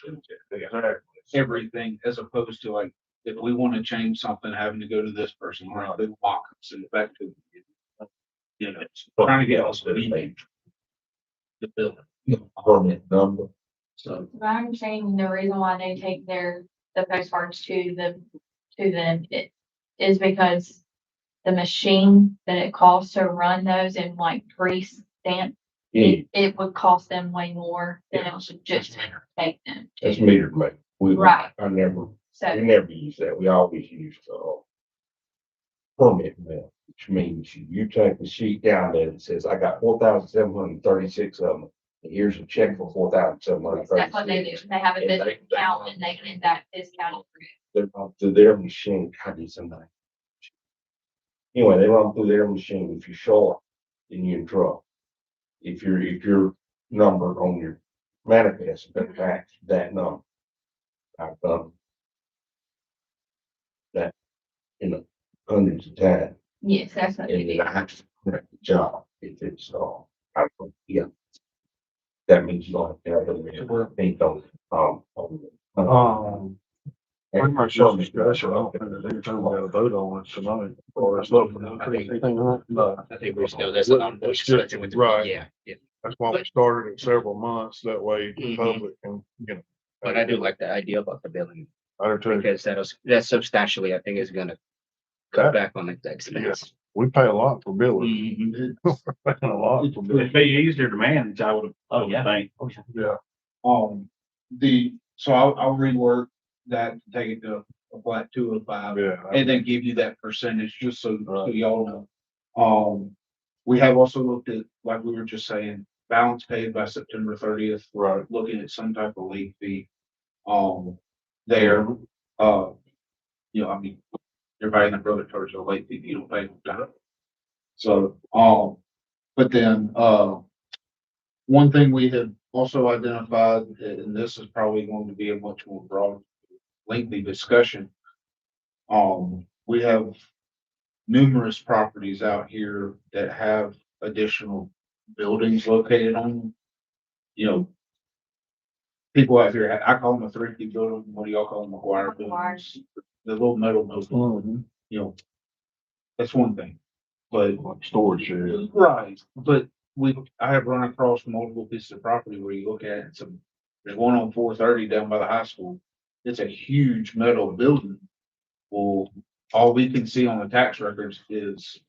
A: everything as opposed to like, if we want to change something, having to go to this person, or a big box and send it back to. Trying to get us to meet the bill.
I: Permit number.
A: So,
C: If I understand the reason why they take the postcards to them, it is because the machine that it costs to run those and like pre-stamp, it would cost them way more than it should just take them
I: That's
C: to.
I: metered mate.
C: Right.
I: I never,
C: So,
I: we never use that. We always use, permit mail, which means you take the sheet down there that says, I got 4,736 of them. And here's a check for 4,736.
C: that's what they do. They have a business account and they get that discounted for you.
I: They run through their machine, God, it's somebody. Anyway, they run through their machine. If you're short, then you're in trouble. If your number on your manifest doesn't match that number. I've done that, hundreds of times,
C: Yes, that's what they
I: and
C: do.
I: then I have to correct the job if it's, yeah. That means you don't have to have a think on.
B: Pretty much just discussion. I don't think there's anything we gotta vote on it tonight. Or it's not.
E: Anything on it?
B: No.
H: I think we're still, that's an ongoing discussion with the,
B: Right.
H: yeah.
B: That's why we started in several months. That way the public can,
H: But I do like the idea about the billing,
B: I do too.
H: because that substantially, I think, is gonna cut back on the expense.
B: We pay a lot for billing. Paying a lot for billing.
D: It'd be easier to manage, I would think.
B: Yeah.
A: So I'll rework that, take it to a flat 205.
B: Yeah.
A: And then give you that percentage, just so y'all know. We have also looked at, like we were just saying, balance paid by September 30th,
B: Right.
A: looking at some type of late fee. There, I mean, everybody in the brother charges a late fee, if you don't pay them. So, but then, one thing we had also identified, and this is probably going to be a much more broad, lengthy discussion. We have numerous properties out here that have additional buildings located on them. You know, people out here, I call them a 3D building. What do y'all call them? McGuire buildings? The little metal buildings, you know, that's one thing. But
B: Like storage shed.
A: right, but I have run across multiple pieces of property where you look at it, there's one on 430 down by the high school. It's a huge metal building. Well, all we can see on the tax records is,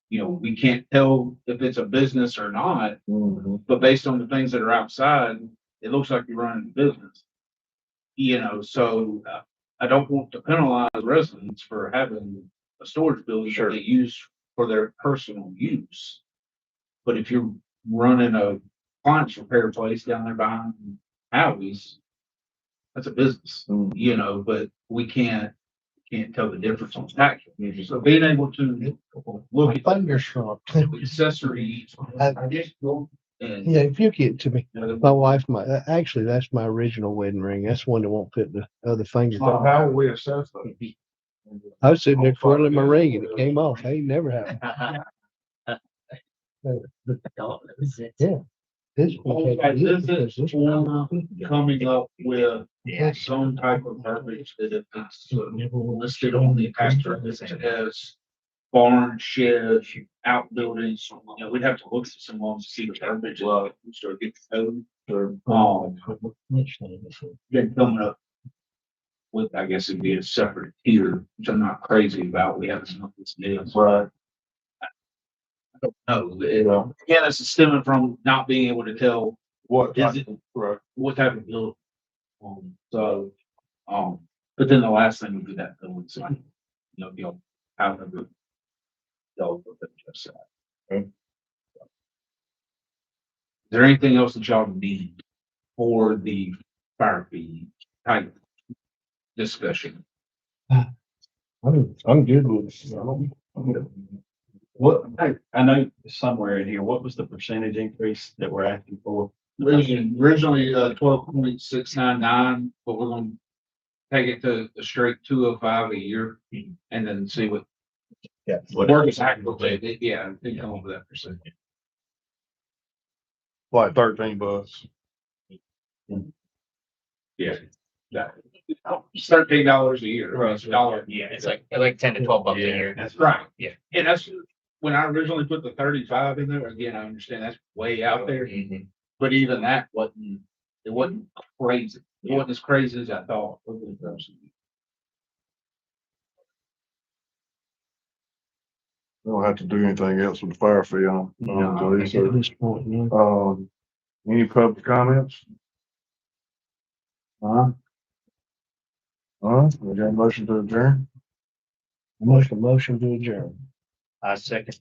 A: you know, we can't tell if it's a business or not, but based on the things that are outside, it looks like you're running a business. You know, so I don't want to penalize residents for having a storage building that they use for their personal use. But if you're running a appliance repair place down there behind Howie's, that's a business, you know, but we can't tell the difference on tax. So being able to look at
G: Fingers shrunk.
A: accessories
G: I-
A: and
G: Yeah, if you get to me, my wife, actually, that's my original wedding ring. That's one that won't fit the other finger.
B: So how will we assess that?
G: I was sitting there twirling my ring and it came off. Hey, never happened. Yeah. This
A: is coming up with some type of verbiage that if it's listed on the tax records as barn, shed, outbuildings, you know, we'd have to look at some ones to see what verbiage is, so get the code. Been coming up with, I guess it'd be a separate tier, which I'm not crazy about. We haven't known this is.
B: Right.
A: I don't know. Again, it's stemming from not being able to tell
B: What?
A: Is it-
B: Right.
A: what type of building. But then the last thing would be that building sign, you know, however. They'll put that just
B: Okay.
A: Is there anything else that y'all need for the fire fee type discussion?
G: I'm good with it.
D: What, I know somewhere in here, what was the percentage increase that we're asking for?
A: Originally, 12.699, but we're gonna take it to a straight 205 a year and then see what.
G: Yeah.
A: Work is actively, yeah, they come up with that percent.
B: Like $13.
A: Yeah. That. $13 a year.
H: Right.
A: It's a dollar.
H: Yeah, it's like 10 to 12 bucks a year.
A: That's right.
H: Yeah.
A: And that's, when I originally put the 35 in there, again, I understand that's way out there, but even that wasn't crazy. It wasn't as crazy as I thought.
B: We don't have to do anything else with the fire fee on.
G: At this point, yeah.
B: Any public comments? We got a motion to adjourn.
G: Motion to adjourn.
H: Second.